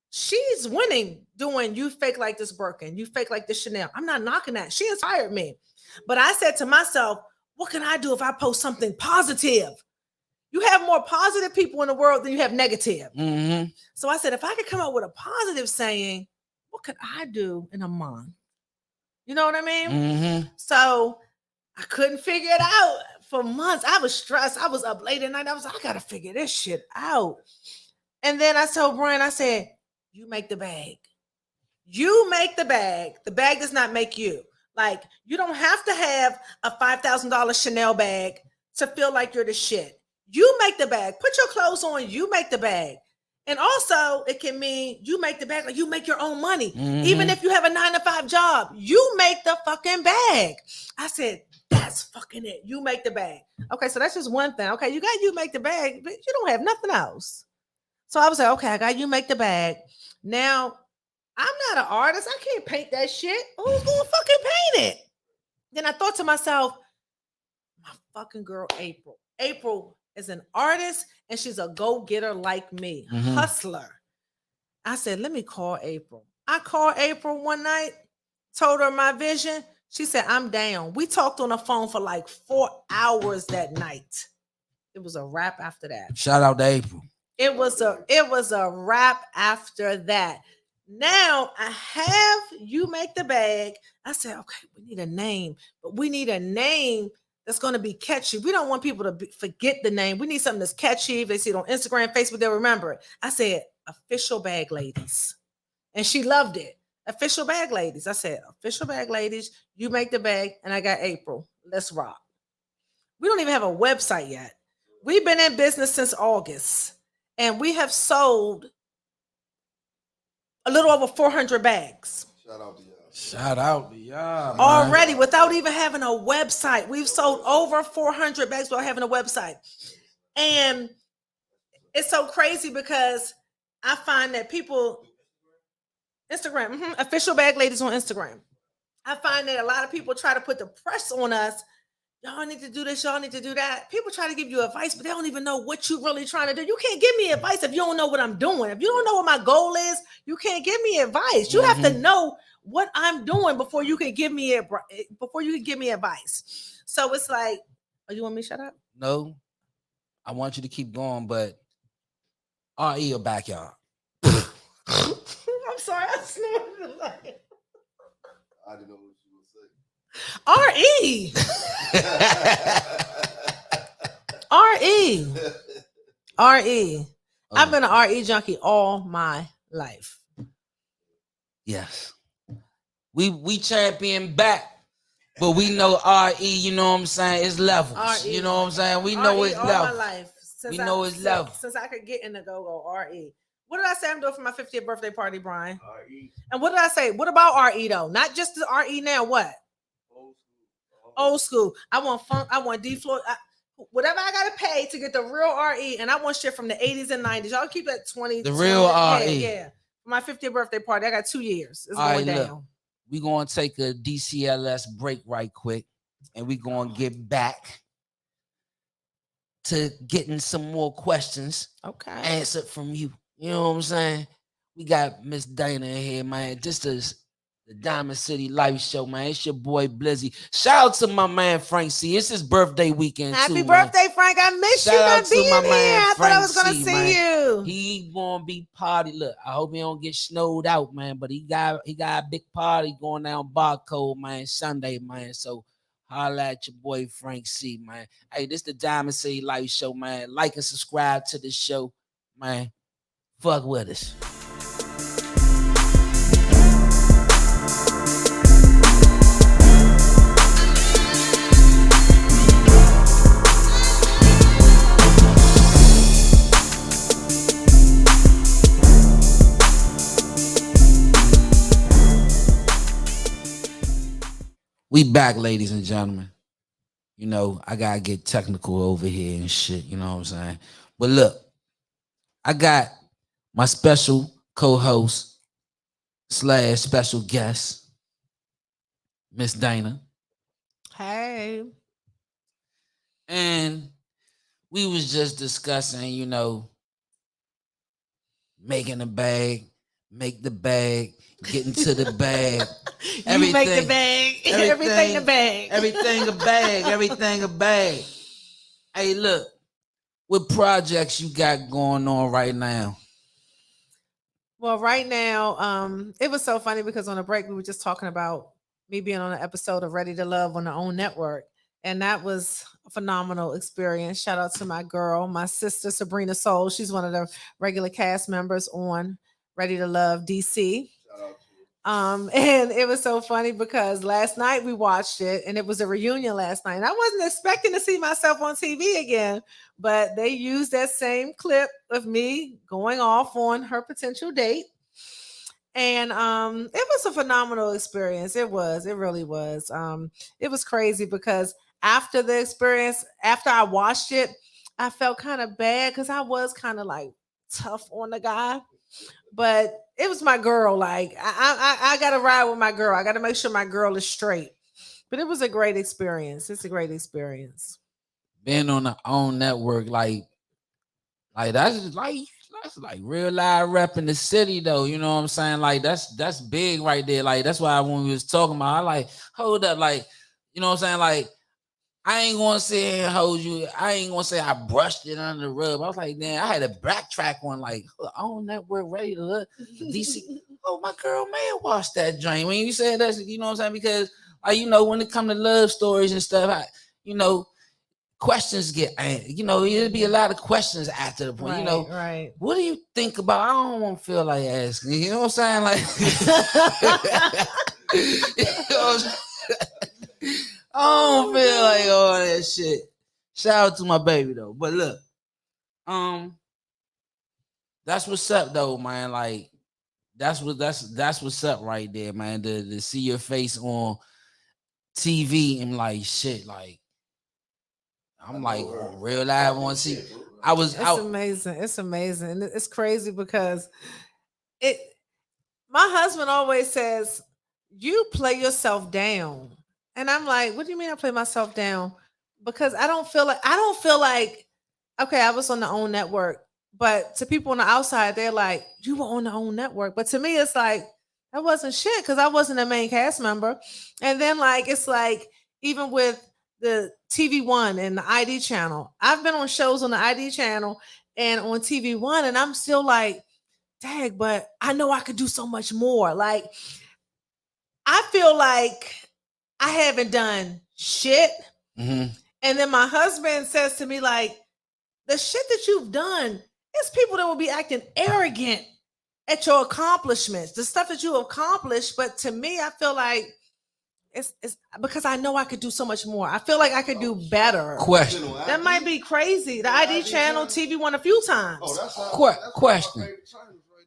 She's winning doing "You fake like this Birkin, you fake like this Chanel." I'm not knocking that. She inspired me. But I said to myself, what can I do if I post something positive? You have more positive people in the world than you have negative. So I said, if I could come up with a positive saying, what could I do in a month? You know what I mean? So I couldn't figure it out. for months. I was stressed. I was up late at night. I was like, I gotta figure this shit out. And then I told Brian, I said, you make the bag. You make the bag. The bag does not make you. Like, you don't have to have a $5,000 Chanel bag to feel like you're the shit. You make the bag. Put your clothes on. You make the bag. And also, it can mean you make the bag, like you make your own money. Mm-hmm. Even if you have a 9-to-5 job, you make the fucking bag. I said, that's fucking it. You make the bag. Okay, so that's just one thing. Okay, you make the bag, but you don't have nothing else. So I was like, okay, I got you make the bag. Now, I'm not an artist. I can't paint that shit. Who's gonna fucking paint it? Then I thought to myself, my fucking girl, April. April is an artist and she's a go-getter like me, hustler. I said, let me call April. I called April one night, told her my vision. She said, I'm down. We talked on the phone for like 4 hours that night. It was a wrap after that. Shout out to April. It was a wrap after that. Now I have you make the bag. I said, okay, we need a name, but we need a name that's going to be catchy. We don't want people to forget the name. We need something that's catchy. If they see it on Instagram, Facebook, they'll remember it. I said, Official Bag Ladies. And she loved it. Official Bag Ladies. I said, Official Bag Ladies, you make the bag, and I got April. Let's rock. We don't even have a website yet. We've been in business since August, and we have sold a little over 400 bags. Shout out to y'all. Shout out to y'all. Already, without even having a website. We've sold over 400 bags without having a website. And it's so crazy because I find that people, Instagram, Official Bag Ladies on Instagram. I find that a lot of people try to put the press on us. Y'all need to do this, y'all need to do that. People try to give you advice, but they don't even know what you're really trying to do. You can't give me advice if you don't know what I'm doing. If you don't know what my goal is, you can't give me advice. You have to know what I'm doing before you can give me advice. So it's like, oh, you want me to shut up? No, I want you to keep going, but RE or backyard. I'm sorry, I snorted like I didn't know what you were saying. RE. RE. RE. I've been an RE junkie all my life. Yes. We champion back, but we know RE, you know what I'm saying, it's levels. You know what I'm saying? We know it's all levels. my life. We know it's levels. Since I could get in the go-go, RE. What did I say I'm doing for my 50th birthday party, Brian? RE. And what did I say? What about RE though? Not just the RE now, what? Old school. I want funk. I want D Floyd. Whatever I gotta pay to get the real RE, and I want shit from the 80s and 90s. Y'all keep that 20. The real RE. Yeah. For my 50th birthday party, I got 2 years. It's All going right, down. look, we're gonna take a DCLS break right quick, and we're gonna get back to getting some more questions answered from you. You know what I'm saying? We got Miss Dayne in here, man. This is the Diamond City Life Show, man. It's your boy Blizzy. Shout out to my man Frank C. It's his birthday weekend. Happy too, birthday, man. Frank. I miss Shout you out not to being my here. man I thought I was Frank gonna C, see man. you. He gonna be party. Look, I hope he don't get snowed out, man. But he got a big party going down Barcode, man, Sunday, man. So holla at your boy Frank C, man. Hey, this the Diamond City Life Show, man. Like and subscribe to the show, man. Fuck with us. We back, ladies and gentlemen. You know, I gotta get technical over here and shit, you know what I'm saying? But look, I got my special co-host / special guest, Miss Dayne. Hey. And we was just discussing, you know, making a bag, make the bag, getting to the bag. You make the bag. Everything a bag. Everything a bag. Everything a bag. Hey, look, what projects you got going on right now? Well, right now, it was so funny because on a break we were just talking about me being on an episode of Ready to Love on the OWN network. And that was a phenomenal experience. Shout out to my girl, my sister Sabrina Soul. She's one of the regular cast members on Ready to Love DC. Shout out to you. And it was so funny because last night we watched it and it was a reunion last night. And I wasn't expecting to see myself on TV again, but they used that same clip of me going off on her potential date. And it was a phenomenal experience. It really was. It was crazy because after the experience, after I watched it, I felt kind of bad because I was kind of like tough on the guy. But it was my girl. Like I gotta ride with my girl. I gotta make sure my girl is straight. But it was a great experience. It's a great experience. Being on the own network, like that's like real live rep in the city though. You know what I'm saying? Like that's big right there. Like that's why when we was talking about, I like hold up, like you know what I'm saying? Like I ain't gonna say and hold you. I ain't gonna say I brushed it under the rug. I was like, man, I had a backtrack on like on network Ready to Look DC. Oh, my girl, man, watch that joint. When you said that, you know what I'm saying? Because like you know, when it come to love stories and stuff, questions get, it'll be a lot of questions after the point. Right, right. What do you think about? I don't want to feel like asking. You know what I'm saying? Like, you know what I'm saying? I don't feel like all that shit. Shout out to my baby though. But look, that's what's up though, man. Like, that's what's up right there, man. To see your face on TV and like shit, like I'm like real live on TV. It's amazing. It's amazing. And it's crazy because my husband always says, you play yourself down. And I'm like, what do you mean I play myself down? Because I don't feel like, okay, I was on the OWN network, but to people on the outside, they're like, you were on the OWN network. But to me, it's like, that wasn't shit because I wasn't a main cast member. And then like, it's like, even with the TV One and the ID channel, I've been on shows on the ID channel and on TV One, and I'm still like, dang, but I know I could do so much more. Like, I feel like I haven't done shit. Mm-hmm. And then my husband says to me, like, the shit that you've done, it's people that will be acting arrogant at your accomplishments, the stuff that you accomplished. But to me, I feel like it's because I know I could do so much more. I feel like I could do better. Question. That might be crazy. The ID channel, TV One a few times. Question.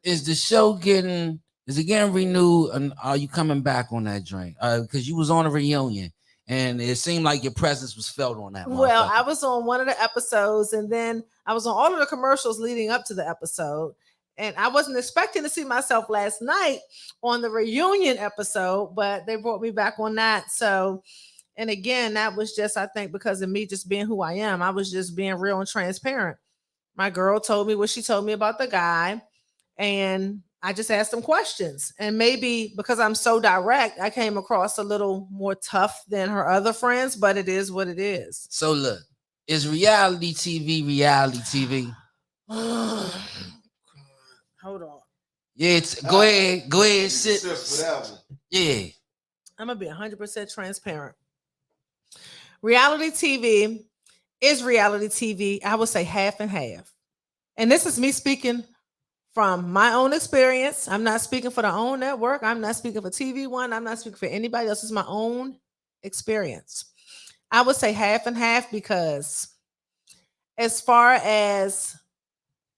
Is the show getting renewed, and are you coming back on that drink? Because you was on a reunion and it seemed like your presence was felt on that. Well, I was on one of the episodes and then I was on all of the commercials leading up to the episode. And I wasn't expecting to see myself last night on the reunion episode, but they brought me back on that. So, and again, that was just, I think, because of me just being who I am. I was just being real and transparent. My girl told me what she told me about the guy. And I just asked them questions. And maybe because I'm so direct, I came across a little more tough than her other friends, but it is what it is. So look, is reality TV? Hold on. Yeah, go ahead, sit. Yeah. I'm going to be 100% transparent. Reality TV is reality TV. I would say half and half. And this is me speaking from my own experience. I'm not speaking for the OWN network. I'm not speaking for TV One. I'm not speaking for anybody else. It's my own experience. I would say half and half because as far as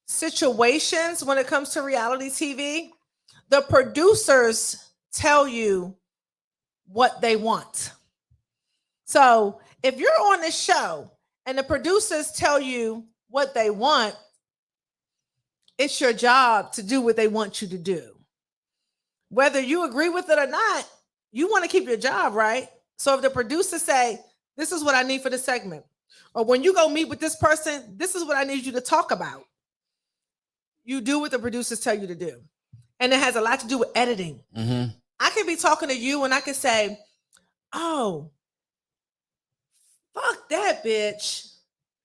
situations when it comes to reality TV, the producers tell you what they want. So if you're on this show and the producers tell you what they want, it's your job to do what they want you to do. Whether you agree with it or not, you want to keep your job, right? So if the producers say, this is what I need for this segment, or when you go meet with this person, this is what I need you to talk about, you do what the producers tell you to do. And it has a lot to do with editing. Mm-hmm. I can be talking to you and I can say, oh, fuck that bitch.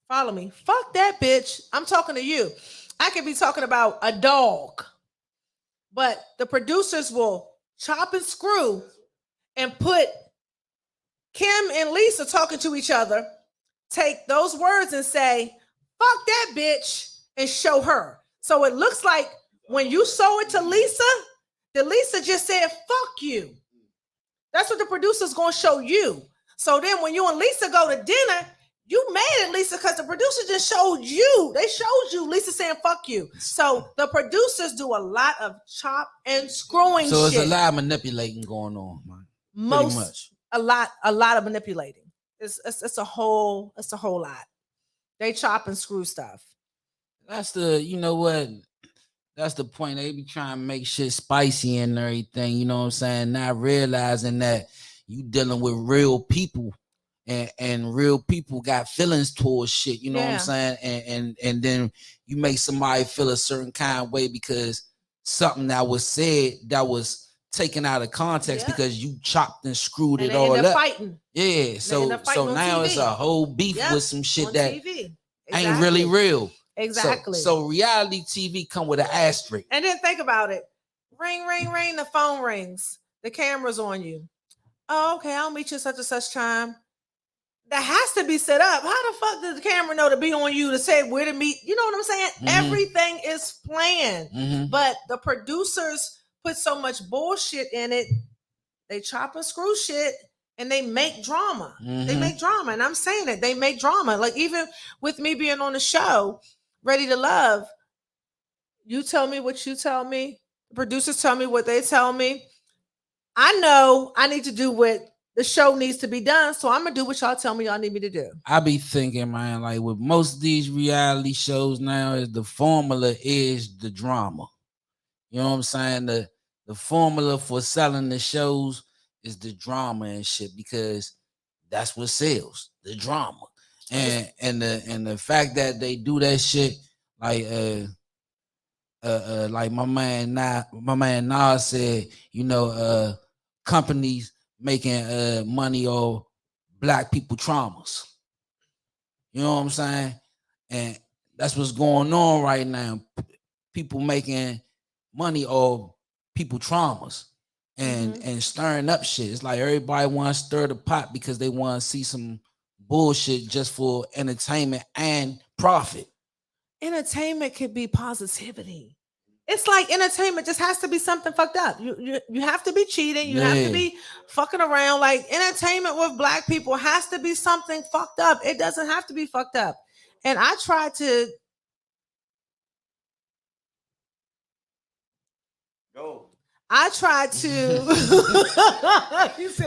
Follow me. Fuck that bitch. I'm talking to you. I could be talking about a dog, but the producers will chop and screw and put Kim and Lisa talking to each other, take those words and say, fuck that bitch, and show her. So it looks like when you show it to Lisa, the Lisa just said, fuck you. That's what the producer's going to show you. So then when you and Lisa go to dinner, you mad at Lisa because the producer just showed you. They showed you Lisa saying fuck you. So the producers do a lot of chop and screwing So shit. it's a lot of manipulating going on, man. Pretty much. A lot of manipulating. It's a whole lot. They chop and screw stuff. That's the, you know what? That's the point. They be trying to make shit spicy and everything, you know what I'm saying? Not realizing that you dealing with real people. And real people got feelings towards shit, you know what I'm saying? And then you make somebody feel a certain kind of way because something that was said that was taken out of context because you chopped and screwed it all up. Fighting. Yeah, so now it's a whole beef with some shit that ain't really real. Exactly. So reality TV come with an asterisk. And then think about it. Ring, ring, ring. The phone rings. The camera's on you. Oh, okay. I'll meet you such and such time. That has to be set up. How the fuck does the camera know to be on you to say where to meet? You know what I'm saying? Mm-hmm. Everything is planned. Mm-hmm. But the producers put so much bullshit in it. They chop and screw shit and they make drama. Mm-hmm. They make drama. And I'm saying it. They make drama. Like even with me being on the show, Ready to Love, you tell me what you tell me. The producers tell me what they tell me. I know I need to do what the show needs to be done, so I'm gonna do what y'all tell me y'all need me to do. I be thinking, man, like with most of these reality shows now, is the formula is the drama. You know what I'm saying? The formula for selling the shows is the drama and shit because that's what sells, the drama. And the fact that they do that shit, like my man Nas said, you know, companies making money off black people traumas. You know what I'm saying? And that's what's going on right now. People making money off people traumas and stirring up shit. It's like everybody wants to stir the pot because they want to see some bullshit just for entertainment and profit. Entertainment could be positivity. It's like entertainment just has to be something fucked up. You have to be cheating. You have to be fucking around. Like entertainment with black people has to be something fucked up. It doesn't have to be fucked up. And I try to go. I tried to.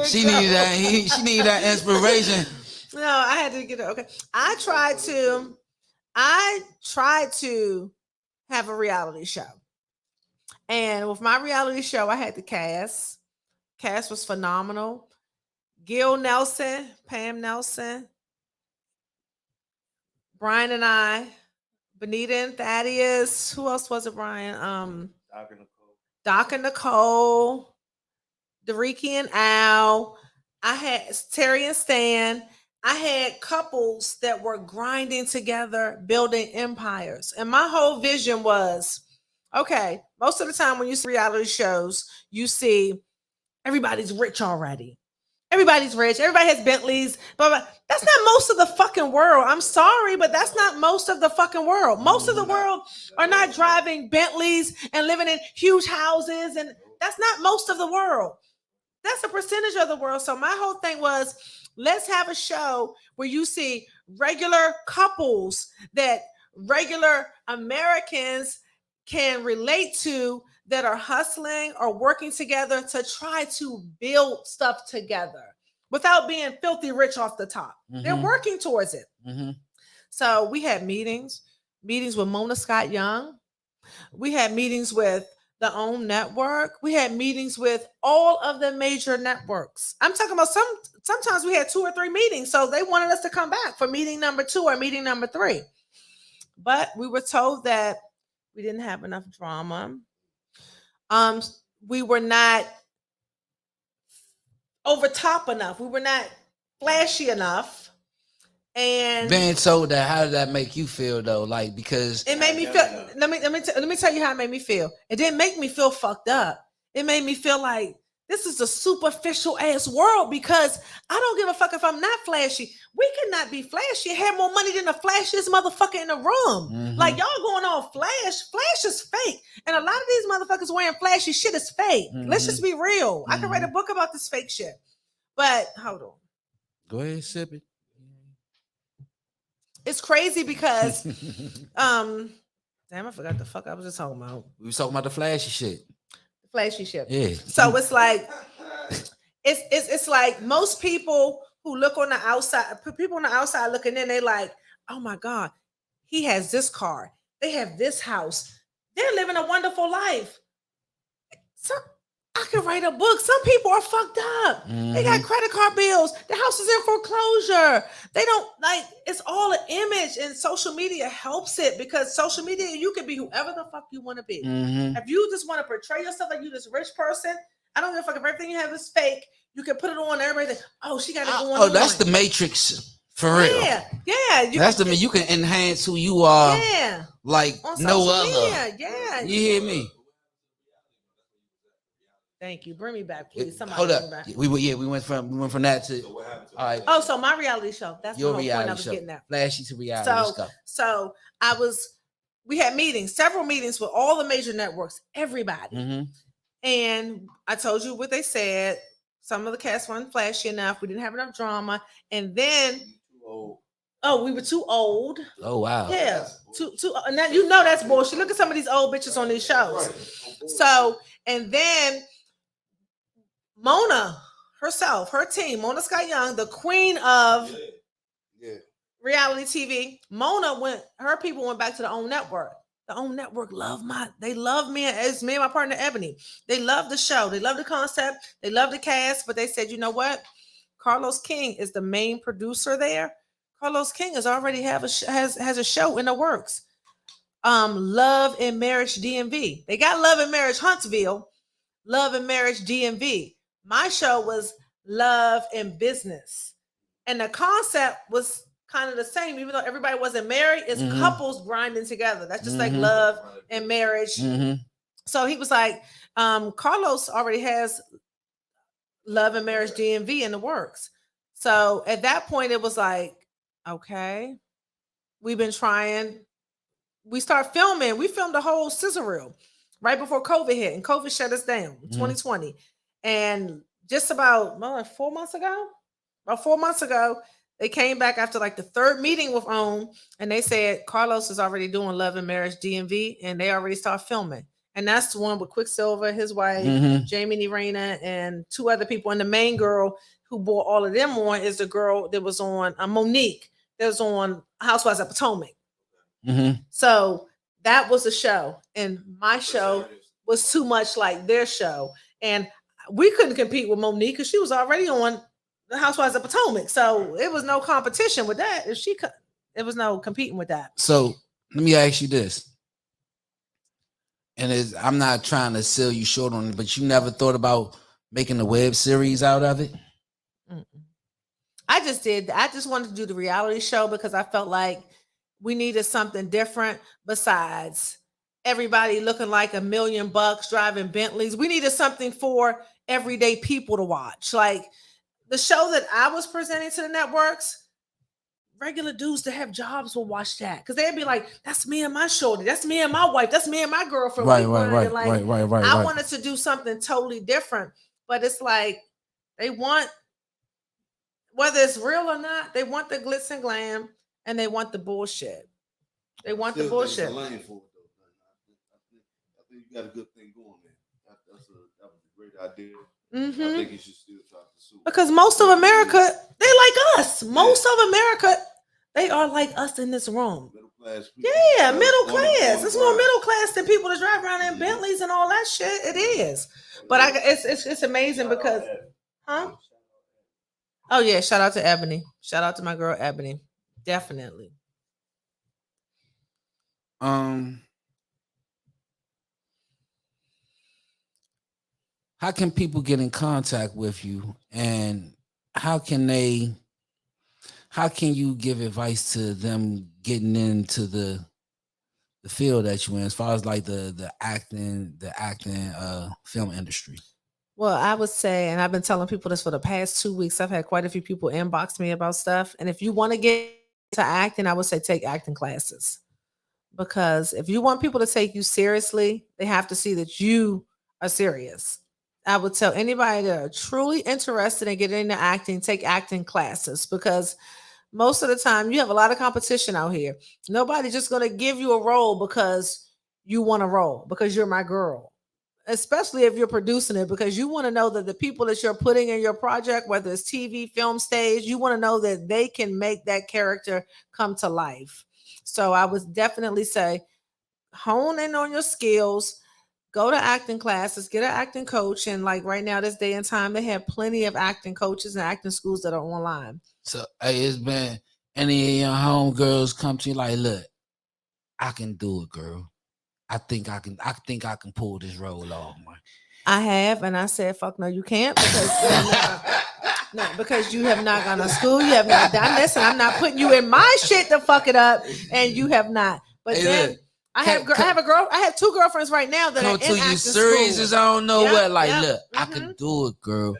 She needed that. She needed that inspiration. No, I had to get it. Okay. I tried to have a reality show. And with my reality show, I had the cast. Cast was phenomenal. Gil Nelson, Pam Nelson, Brian and I, Benita and Thaddeus. Who else was it, Brian? Doc and Nicole, Dariki and Al. I had Terry and Stan. I had couples that were grinding together, building empires. And my whole vision was, okay, most of the time when you see reality shows, you see everybody's rich already. Everybody's rich. Everybody has Bentleys. But that's not most of the fucking world. I'm sorry, but that's not most of the fucking world. Most of the world are not driving Bentleys and living in huge houses. And that's not most of the world. That's a percentage of the world. So my whole thing was, let's have a show where you see regular couples that regular Americans can relate to that are hustling or working together to try to build stuff together without being filthy rich off the top. Mm-hmm. They're working towards it. Mm-hmm. So we had meetings with Mona Scott Young. We had meetings with the OWN Network. We had meetings with all of the major networks. I'm talking about sometimes we had 2 or 3 meetings. So they wanted us to come back for meeting number 2 or meeting number 3. But we were told that we didn't have enough drama. We were not over top enough. We were not flashy enough. And being told that, how did that make you feel though? Like, because it made me feel. Let me tell you how it made me feel. It didn't make me feel fucked up. It made me feel like, This is a superficial ass world because I don't give a fuck if I'm not flashy. We cannot be flashy and have more money than the flashiest motherfucker in the room. Mhm. Like, y'all going on flash. Flash is fake. And a lot of these motherfuckers wearing flashy shit is fake. Let's just be real. I can write a book about this fake shit. But hold on. Go ahead, sip it. It's crazy because damn, I forgot the fuck I was just talking about. We was talking about the flashy shit. Flashy shit. Yeah. So it's like it's like most people who look on the outside, people on the outside looking in, they like, oh my God, he has this car. They have this house. They're living a wonderful life. So I could write a book. Some people are fucked up. They got credit card bills. The house is in foreclosure. They don't like, it's all an image, and social media helps it because social media, you can be whoever the fuck you want to be. If you just want to portray yourself like you this rich person, I don't give a fuck if everything you have is fake. You can put it on everybody. Oh, she got it going on. Oh, that's the Matrix for real. Yeah. You can enhance who you are. Yeah. Like on no other. Media. Yeah. You hear me? Thank you. Bring me back, please. Somebody Hold up. bring me back. We went from that to So what happened to all right. Oh, so my reality show. That's Your the whole point I reality was show. getting at. Flashy to reality. Let's go. So we had meetings, several meetings with all the major networks, everybody. And I told you what they said. Some of the cast weren't flashy enough. We didn't have enough drama. And then, we were too old. Oh wow. Yeah, too. And now you know that's bullshit. Look at some of these old bitches on these shows. Right. So, and then Mona herself, her team, Mona Scott Young, the queen of reality TV. Her people went back to the OWN network. The OWN network they love me as me and my partner Ebony. They love the show. They love the concept. They love the cast. But they said, you know what? Carlos King is the main producer there. Carlos King has already has a show in the works. Love and Marriage DMV. They got Love and Marriage Huntsville, Love and Marriage DMV. My show was Love and Business. And the concept was kind of the same, even though everybody wasn't married. It's couples grinding together. That's just like Love and Marriage. So he was like, Carlos already has Love and Marriage DMV in the works. So at that point, it was like, okay, we've been trying. We start filming. We filmed the whole scissor reel right before COVID hit, and COVID shut us down, 2020. And just about 4 months ago, they came back after like the third meeting with OWN, and they said Carlos is already doing Love and Marriage DMV, and they already start filming. And that's the one with Quicksilver, his wife, Jamie Nerena, and two other people. And the main girl who brought all of them on is the girl that was on Monique. That was on Housewives of Potomac. So that was a show, and my show was too much like their show, and we couldn't compete with Monique because she was already on the Housewives of Potomac. So it was no competition with that. It was no competing with that. So let me ask you this, and I'm not trying to sell you short on it, but you never thought about making a web series out of it? I just did. I just wanted to do the reality show because I felt like we needed something different besides everybody looking like $1 million driving Bentleys. We needed something for everyday people to watch. Like the show that I was presenting to the networks, regular dudes that have jobs will watch that because they'd be like, that's me and my shorty. That's me and my wife. That's me and my girlfriend. Right. I wanted to do something totally different, but it's like they want, whether it's real or not, they want the glitz and glam. And they want the bullshit. They want the bullshit. I think you got a good thing going, man. That was a great idea. I think you should still try to pursue. Because most of America, they like us. Most of America, they are like us in this room. Middle class people. Yeah, middle class. It's more middle class than people that drive around in Bentleys and all that shit. It is. But it's amazing because, Oh yeah, shout out to Ebony. Shout out to my girl Ebony. Definitely. How can people get in contact with you, and how can you give advice to them getting into the field that you're in, as far as like the acting film industry? Well, I would say, and I've been telling people this for the past 2 weeks, I've had quite a few people inbox me about stuff. And if you want to get to acting, I would say take acting classes. Because if you want people to take you seriously, they have to see that you are serious. I would tell anybody that are truly interested in getting into acting, take acting classes because most of the time you have a lot of competition out here. Nobody's just going to give you a role because you want a role, because you're my girl. Especially if you're producing it, because you want to know that the people that you're putting in your project, whether it's TV, film, stage, you want to know that they can make that character come to life. So I would definitely say hone in on your skills, go to acting classes, get an acting coach. And like right now, this day and time, they have plenty of acting coaches and acting schools that are online. So hey, it's been any of your homegirls come to you like, look, I can do it, girl. I think I can pull this role off, man. I have, and I said, fuck no, you can't because you have not gone to school, you have not done this, and I'm not putting you in my shit to fuck it up, and you have not. But hey, then look, I have two girlfriends right now that are in acting serious as I don't know what. Like, look, I Mm-hmm. can do it, girl.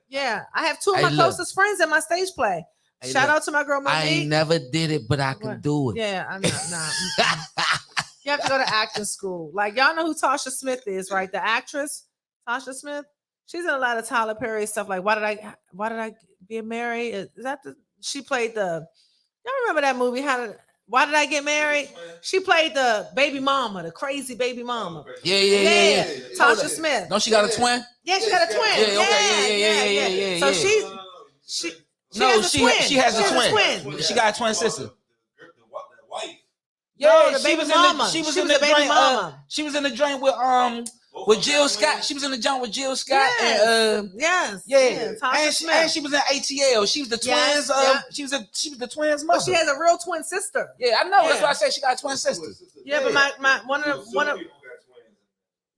Yeah, I have two of my closest friends in my stage play. Shout out to my girl Monique. I ain't never did it, but I can do it. Yeah, I'm not. You have to go to acting school. Like y'all know who Tasha Smith is, right? The actress, Tasha Smith. She's in a lot of Tyler Perry stuff. Like why did I get married? Is that she played the? Y'all remember that movie? Why did I get married? She played the baby mama, the crazy baby mama. Yeah. Tasha Smith. Don't she got a twin? Yeah, she got a twin. Yeah, okay, yeah. So she has a twin. She got a twin sister. Yeah, she was in the baby mama. She was in the joint with Jill Scott. She was in the joint with Jill Scott. And and she was in ATL. She was the twins. She was the twins' mother. Well, she has a real twin sister. Yeah, I know. That's why I said she got a twin sister. Yeah, but my one of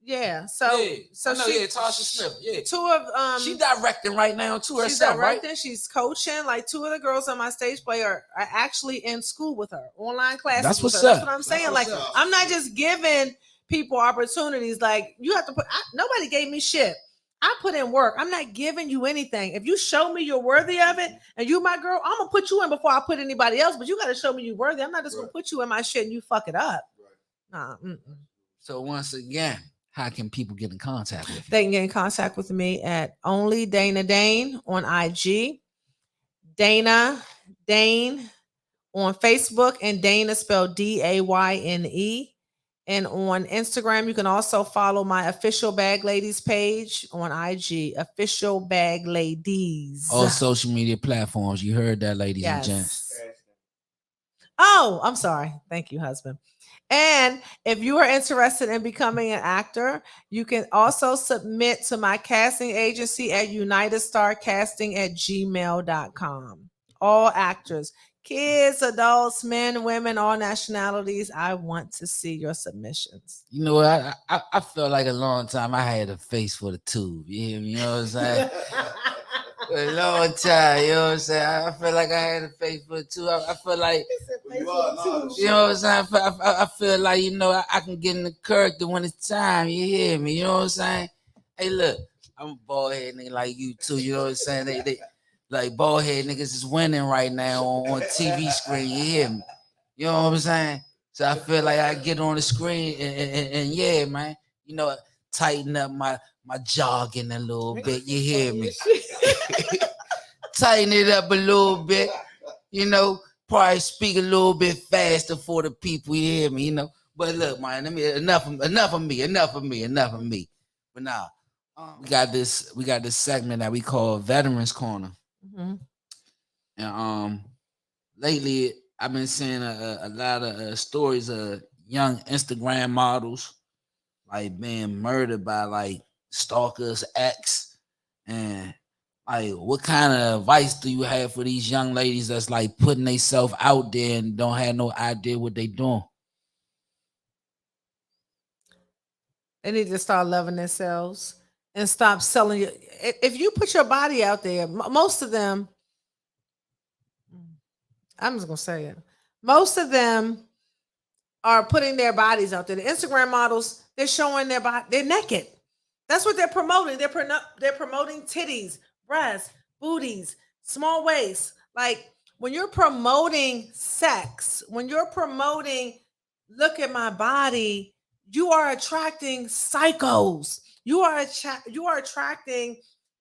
yeah. So Tasha Smith. Yeah, two of she directing right now too herself. She's directing. Right? She's coaching. Like two of the girls on my stage play are actually in school with her, online classes. That's what's up. That's what I'm saying. Like I'm not just giving people opportunities. Like you have to put. Nobody gave me shit. I put in work. I'm not giving you anything. If you show me you're worthy of it, and you my girl, I'm gonna put you in before I put anybody else. But you got to show me you're worthy. I'm not just gonna put you in my shit and you fuck it up. Nah. So once again, how can people get in contact with you? They can get in contact with me at only Dayne on IG, Dayne on Facebook, and Dayne is spelled Dayne. And on Instagram, you can also follow my Official Bag Ladies page on IG, Official Bag Ladies. All social media platforms. You heard that, ladies and gents. Oh, I'm sorry. Thank you, husband. And if you are interested in becoming an actor, you can also submit to my casting agency at unitedstarcasting@gmail.com. All actors, kids, adults, men, women, all nationalities. I want to see your submissions. You know what? I felt like a long time I had a face for the tube. You know what I'm saying? A long time, you know what I'm saying? I feel like I had a face for it too. I feel like, you know what I'm saying? I feel like, you know, I can get in the character when it's time. You hear me? You know what I'm saying? Hey, look, I'm a bald head nigga like you too. You know what I'm saying? They like bald head niggas is winning right now on TV screen. You hear me? You know what I'm saying? So I feel like I get on the screen and yeah, man, you know, tighten up my jogging a little bit. You hear me? Tighten it up a little bit, you know, probably speak a little bit faster for the people, you hear me, you know. But look, man, enough of me. But now we got this segment that we call Veterans Corner. Mm-hmm. And lately I've been seeing a lot of stories of young Instagram models like being murdered by like stalkers, ex, and like, what kind of advice do you have for these young ladies that's like putting themselves out there and don't have no idea what they doing? They need to start loving themselves and stop selling you. If you put your body out there, most of them, I'm just gonna say it. Most of them are putting their bodies out there. The Instagram models, they're showing their body, they're naked. That's what they're promoting. They're promoting titties, breasts, booties, small waists. Like when you're promoting sex, when you're promoting look at my body, you are attracting psychos. You are attracting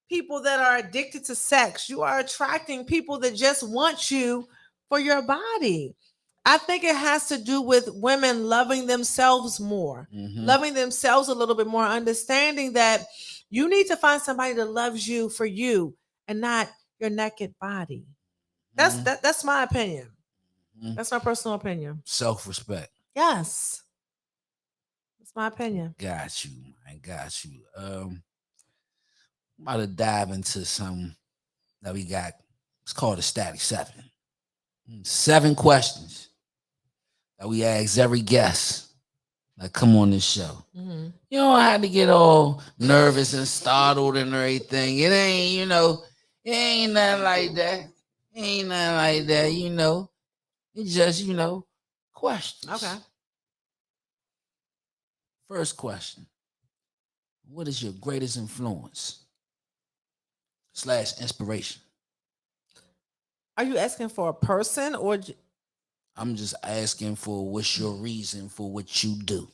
people that are addicted to sex. You are attracting people that just want you for your body. I think it has to do with women loving themselves more, loving themselves a little bit more, understanding that you need to find somebody that loves you for you and not your naked body. That's my opinion. That's my personal opinion. Self-respect. Yes. That's my opinion. Got you, man. Got you. I'm about to dive into some that we got. It's called the Static 7. 7 questions that we ask every guest that come on this show. You don't have to get all nervous and startled and everything. It ain't, it ain't nothing like that. It ain't nothing like that, It's just, questions. Okay. First question. What is your greatest influence / inspiration? Are you asking for a person or? I'm just asking for what's your reason for what you do.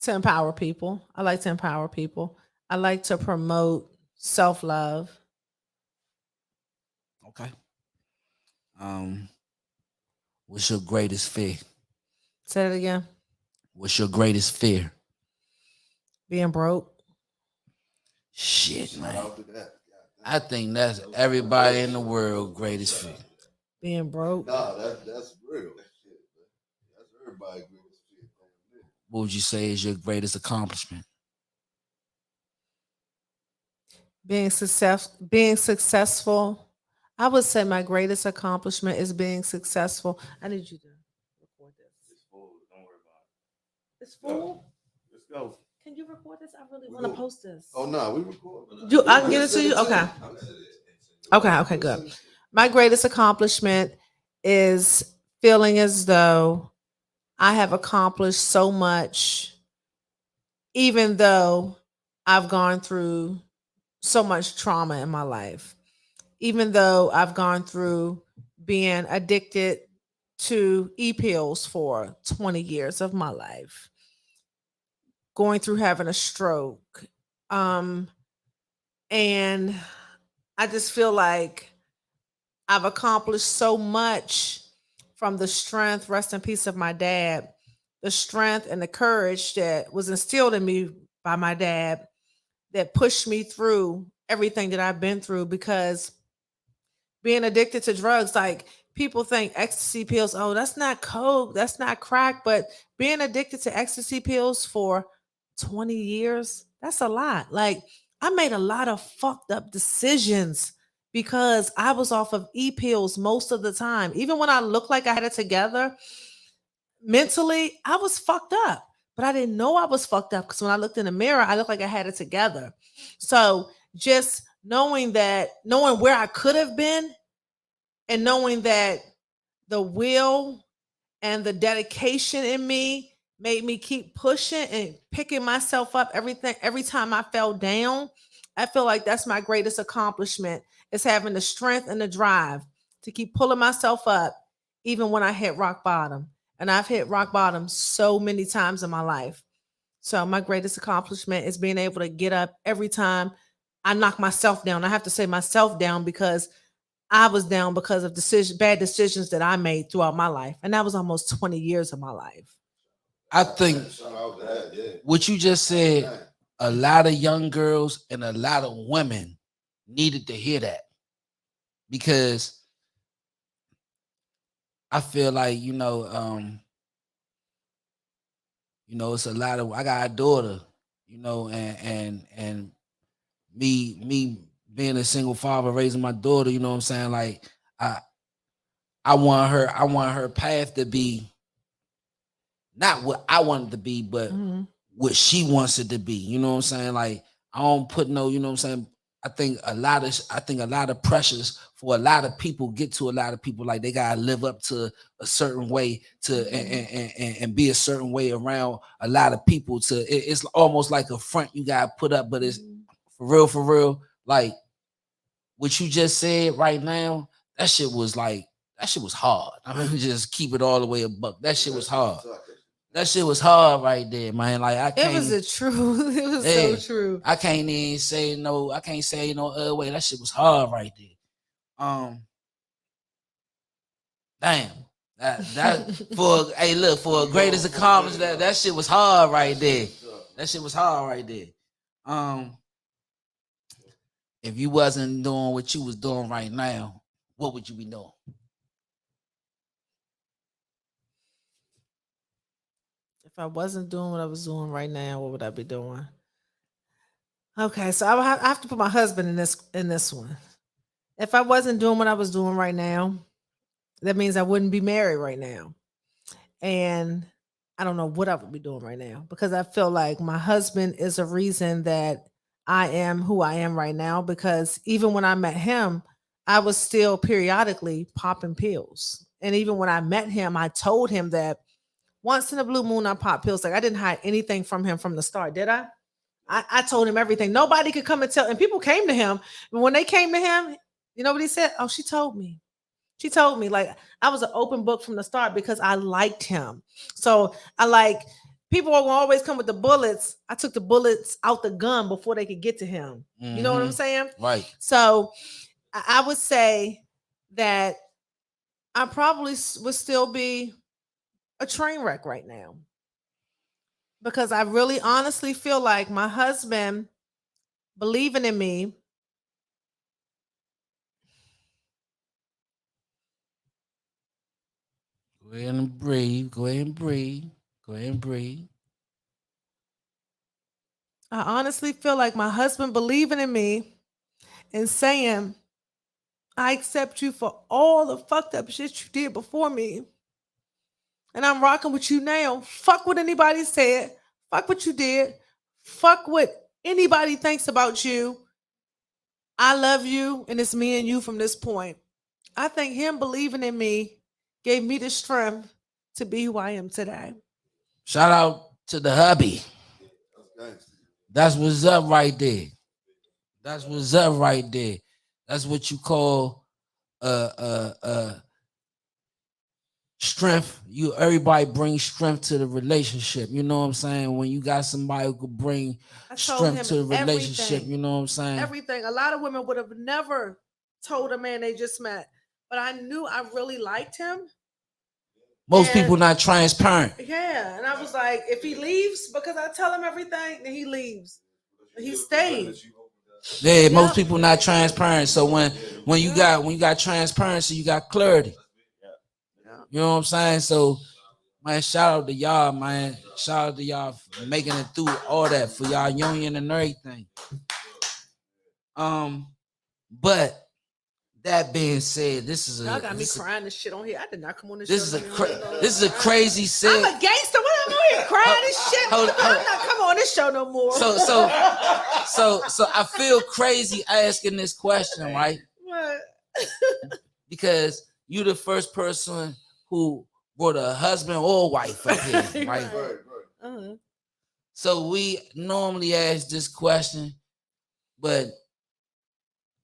To empower people. I like to empower people. I like to promote self-love. Okay. What's your greatest fear? Say it again. What's your greatest fear? Being broke. Shit, man. I think that's everybody in the world greatest fear. Being broke. Nah, that's real. That's everybody's greatest fear. What would you say is your greatest accomplishment? Being successful. I would say my greatest accomplishment is being successful. I need you to record this. It's full. Don't worry about it. It's full. Let's go. Can you record this? I really want to post this. Oh no, we record. I can get it to you. Okay. Okay. Good. My greatest accomplishment is feeling as though I have accomplished so much, even though I've gone through so much trauma in my life, even though I've gone through being addicted to e-pills for 20 years of my life, going through having a stroke. And I just feel like I've accomplished so much from the strength, rest in peace, of my dad, the strength and the courage that was instilled in me by my dad that pushed me through everything that I've been through. Because being addicted to drugs, like people think ecstasy pills, oh, that's not coke, that's not crack. But being addicted to ecstasy pills for 20 years, that's a lot. Like I made a lot of fucked up decisions because I was off of e-pills most of the time. Even when I looked like I had it together, mentally, I was fucked up. But I didn't know I was fucked up because when I looked in the mirror, I looked like I had it together. So just knowing where I could have been and knowing that the will and the dedication in me made me keep pushing and picking myself up every time I fell down. I feel like that's my greatest accomplishment, is having the strength and the drive to keep pulling myself up even when I hit rock bottom. And I've hit rock bottom so many times in my life. So my greatest accomplishment is being able to get up every time I knock myself down. I have to say myself down because I was down because of bad decisions that I made throughout my life. And that was almost 20 years of my life. I think what you just said, a lot of young girls and a lot of women needed to hear that, because I feel like, it's a lot of, I got a daughter, and me being a single father, raising my daughter, you know what I'm saying? Like I want her path to be not what I want it to be, but what she wants it to be. You know what I'm saying? Like I don't put no, you know what I'm saying? I think a lot of pressures for a lot of people get to a lot of people, like they gotta live up to a certain way to and be a certain way around a lot of people. It's almost like a front you gotta put up, but it's for real. Like what you just said right now, that shit was hard. I mean, just keep it all the way a buck. That shit was hard. That shit was hard right there, man. Like I can't. It was the truth. It was so true. I can't even say no. I can't say no other way. That shit was hard right there. Damn. That for a greatest accomplishment, that shit was hard right there. That shit was hard right there. If you wasn't doing what you was doing right now, what would you be doing? If I wasn't doing what I was doing right now, what would I be doing? Okay, so I have to put my husband in this one. If I wasn't doing what I was doing right now, that means I wouldn't be married right now. And I don't know what I would be doing right now, because I feel like my husband is a reason that I am who I am right now, because even when I met him, I was still periodically popping pills. And even when I met him, I told him that once in a blue moon, I pop pills. Like I didn't hide anything from him from the start, did I? I told him everything. Nobody could come and tell. And people came to him. But when they came to him, you know what he said? Oh, she told me. She told me. Like I was an open book from the start because I liked him. So people will always come with the bullets. I took the bullets out the gun before they could get to him. You know what I'm saying? Right. So I would say that I probably would still be a train wreck right now, because I really honestly feel like my husband believing in me Go ahead and breathe. Go ahead and breathe. Go ahead and breathe. I honestly feel like my husband believing in me and saying, I accept you for all the fucked up shit you did before me, and I'm rocking with you now. Fuck what anybody said. Fuck what you did. Fuck what anybody thinks about you. I love you, and it's me and you from this point. I think him believing in me gave me the strength to be who I am today. Shout out to the hubby. That's what's up right there. That's what's up right there. That's what you call strength. Everybody brings strength to the relationship. You know what I'm saying? When you got somebody who could bring strength to the relationship, you know what I'm saying? Everything. A lot of women would have never told a man they just met, but I knew I really liked him. Most people not transparent. Yeah, and I was like, if he leaves because I tell him everything, then he leaves. But he stayed. Yeah, most people not transparent. So when you got transparency, you got clarity. You know what I'm saying? So, man, shout out to y'all, man. Shout out to y'all for making it through all that, for y'all union and everything. But that being said, this is y'all got me crying this shit on here. I did not come on this. This is a crazy set. I'm a gangster. What am I here crying this shit? I'm not coming on this show no more. So I feel crazy asking this question, right? What? Because you the first person who brought a husband or wife up here, right? Uh-huh. So we normally ask this question, but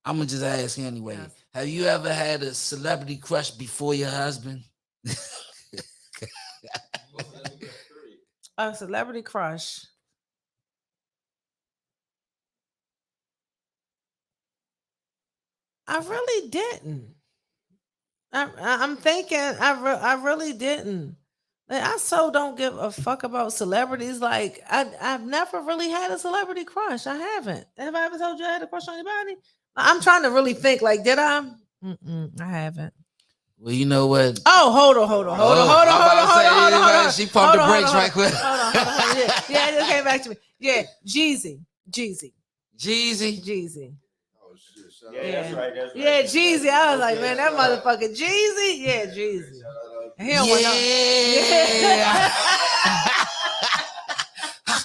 I'm gonna just ask anyway. Yes. Have you ever had a celebrity crush before your husband? A celebrity crush. I really didn't. I'm thinking I really didn't. Like, I so don't give a fuck about celebrities. Like I've never really had a celebrity crush. I haven't. Have I ever told you I had a crush on anybody? I'm trying to really think. Like, did I? I haven't. Well, you know what? Oh, hold on. She pumped the brakes right quick. Hold on. Yeah, it just came back to me. Yeah, Jeezy. Oh shit! Yeah, that's right. Yeah, Jeezy. I was like, man, that motherfucker Jeezy. Yeah, Jeezy. He don't want no. Yeah.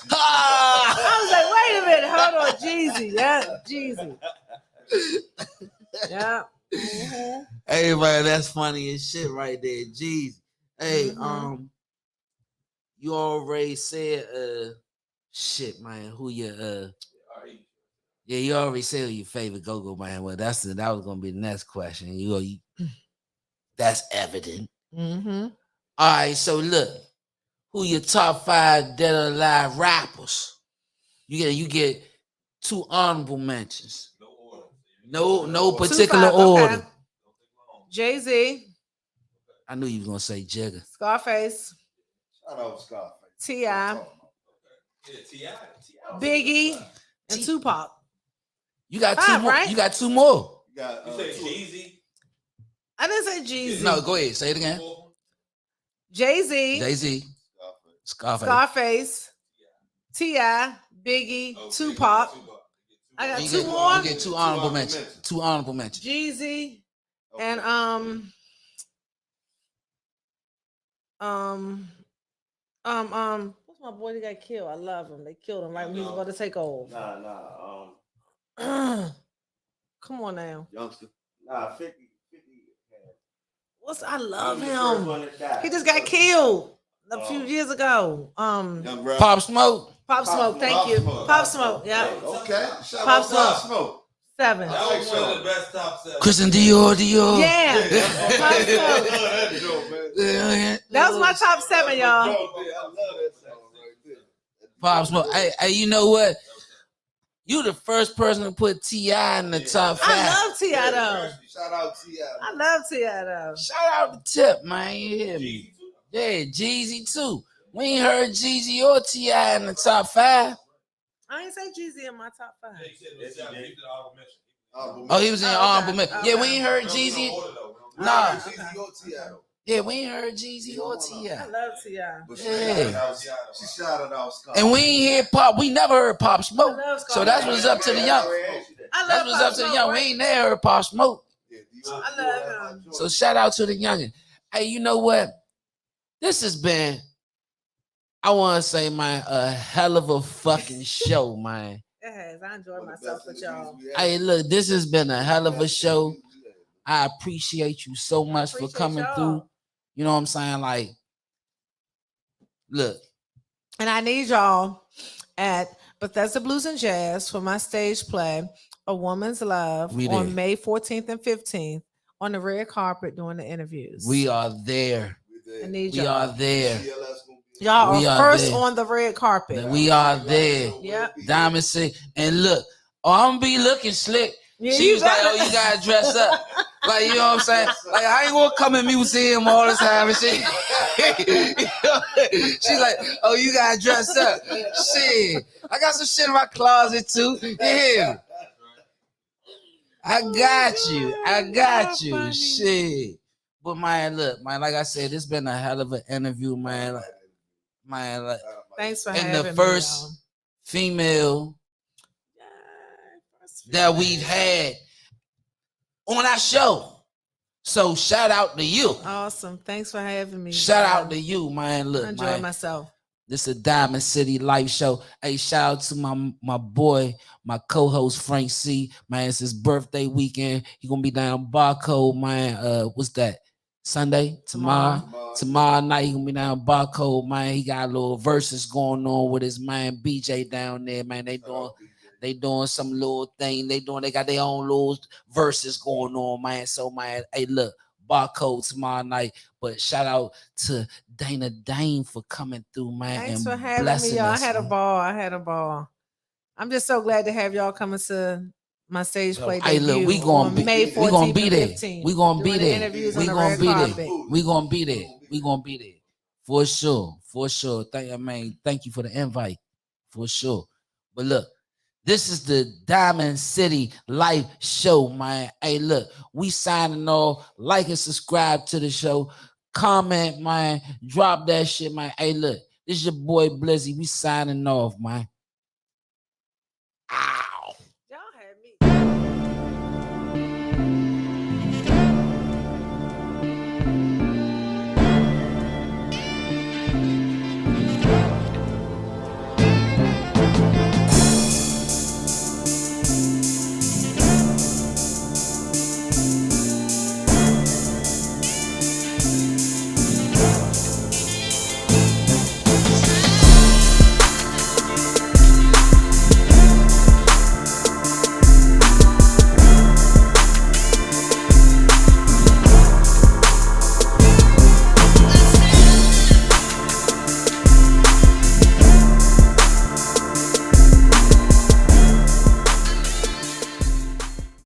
I was like, wait a minute, hold on, Jeezy. Yeah, Jeezy. Yeah. Hey man, that's funny as shit right there. Jeez. Hey, you already said shit, man. Who you yeah, you already said who your favorite go-go man. Well, that was gonna be the next question. You that's evident. All right, so look, who your top 5 dead or alive rappers? You get 2 honorable mentions. No particular order. Okay. Jay-Z. I knew you was gonna say Jigga. Scarface. Shout out Scarface. T.I. Biggie and Tupac. You got 2 more. Right? You got 2 more. You said Jeezy. I didn't say Jeezy. No, go ahead. Say it again. Jay-Z. Scarface. T.I. Biggie. Tupac. I got 2 more. You get 2 honorable mentions. 2 honorable mentions. Jeezy and what's my boy that got killed? I love him. They killed him right when he was about to take over. Come on now. Youngster. 50. I love him. He just got killed a few years ago. Pop Smoke. Pop Smoke, thank you. Pop Smoke, yeah. Okay. Pop Smoke. 7. That was one of the best top 7. Christian Dior. Yeah. Pop Smoke. That was my top 7, y'all. I love that song right there. Pop Smoke. Hey, you know what? You the first person to put T.I. in the top 5. I love T.I. though. Shout out T.I. I love T.I. though. Shout out to Tip, man. You hear me? Yeah, Jeezy too. We ain't heard Jeezy or T.I. in the top 5. I ain't say Jeezy in my top 5. Oh, he was in honorable mention. Yeah, we ain't heard Jeezy. Nah. Yeah, we ain't heard Jeezy or T.I. I love T.I. Yeah. She shouted out Scott. And we ain't hear Pop. We never heard Pop Smoke. So that's what's up to the young. That's what's up to the young. We ain't never heard Pop Smoke. I love him. So shout out to the youngin'. Hey, you know what? This has been, I want to say, man, a hell of a fucking show, man. It has. I enjoyed myself with y'all. Hey, look, this has been a hell of a show. I appreciate you so much for coming through. You know what I'm saying? Like, look. And I need y'all at Bethesda Blues and Jazz for my stage play, A Woman's Love, on May 14th and 15th on the red carpet doing the interviews. We are there. I need y'all. We are there. Y'all are first on the red carpet. We are there. Yep. Diamond City. And look, I'm going to be looking slick. Yeah, she was like, oh, you got to dress up. Like, you know what I'm saying? Like, I ain't going to come in museum all the time and shit. She's like, oh, you got to dress up. Shit. I got some shit in my closet, too. Yeah. I got you. Shit. But, man, look, man, like I said, it's been a hell of an interview, man. Like, thanks for having me. And the first female that we've had on our show. So shout out to you. Awesome. Thanks for having me. Shout out to you, man. Look, I enjoyed myself. This is a Diamond City Life Show. Hey, shout out to my boy, my co-host Frank C. Man, it's his birthday weekend. He gonna be down Barcode, man. What's that? Sunday? Tomorrow night he gonna be down Barcode, man. He got a little verses going on with his man BJ down there, man. They doing some little thing. They got their own little verses going on, man. So, man, hey, look, Barcode tomorrow night. But shout out to Dayne for coming through, man. Thanks for having me, y'all. I had a ball. I'm just so glad to have y'all coming to my stage play debut. Hey, look, we gonna be there. We gonna be there. We gonna be there. For sure. Thank you for the invite. For sure. But look, this is the Diamond City Life Show, man. Hey, look, we signing off. Like and subscribe to the show. Comment, man. Drop that shit, man. Hey, look, this is your boy Blizzy. We signing off, man. Ow.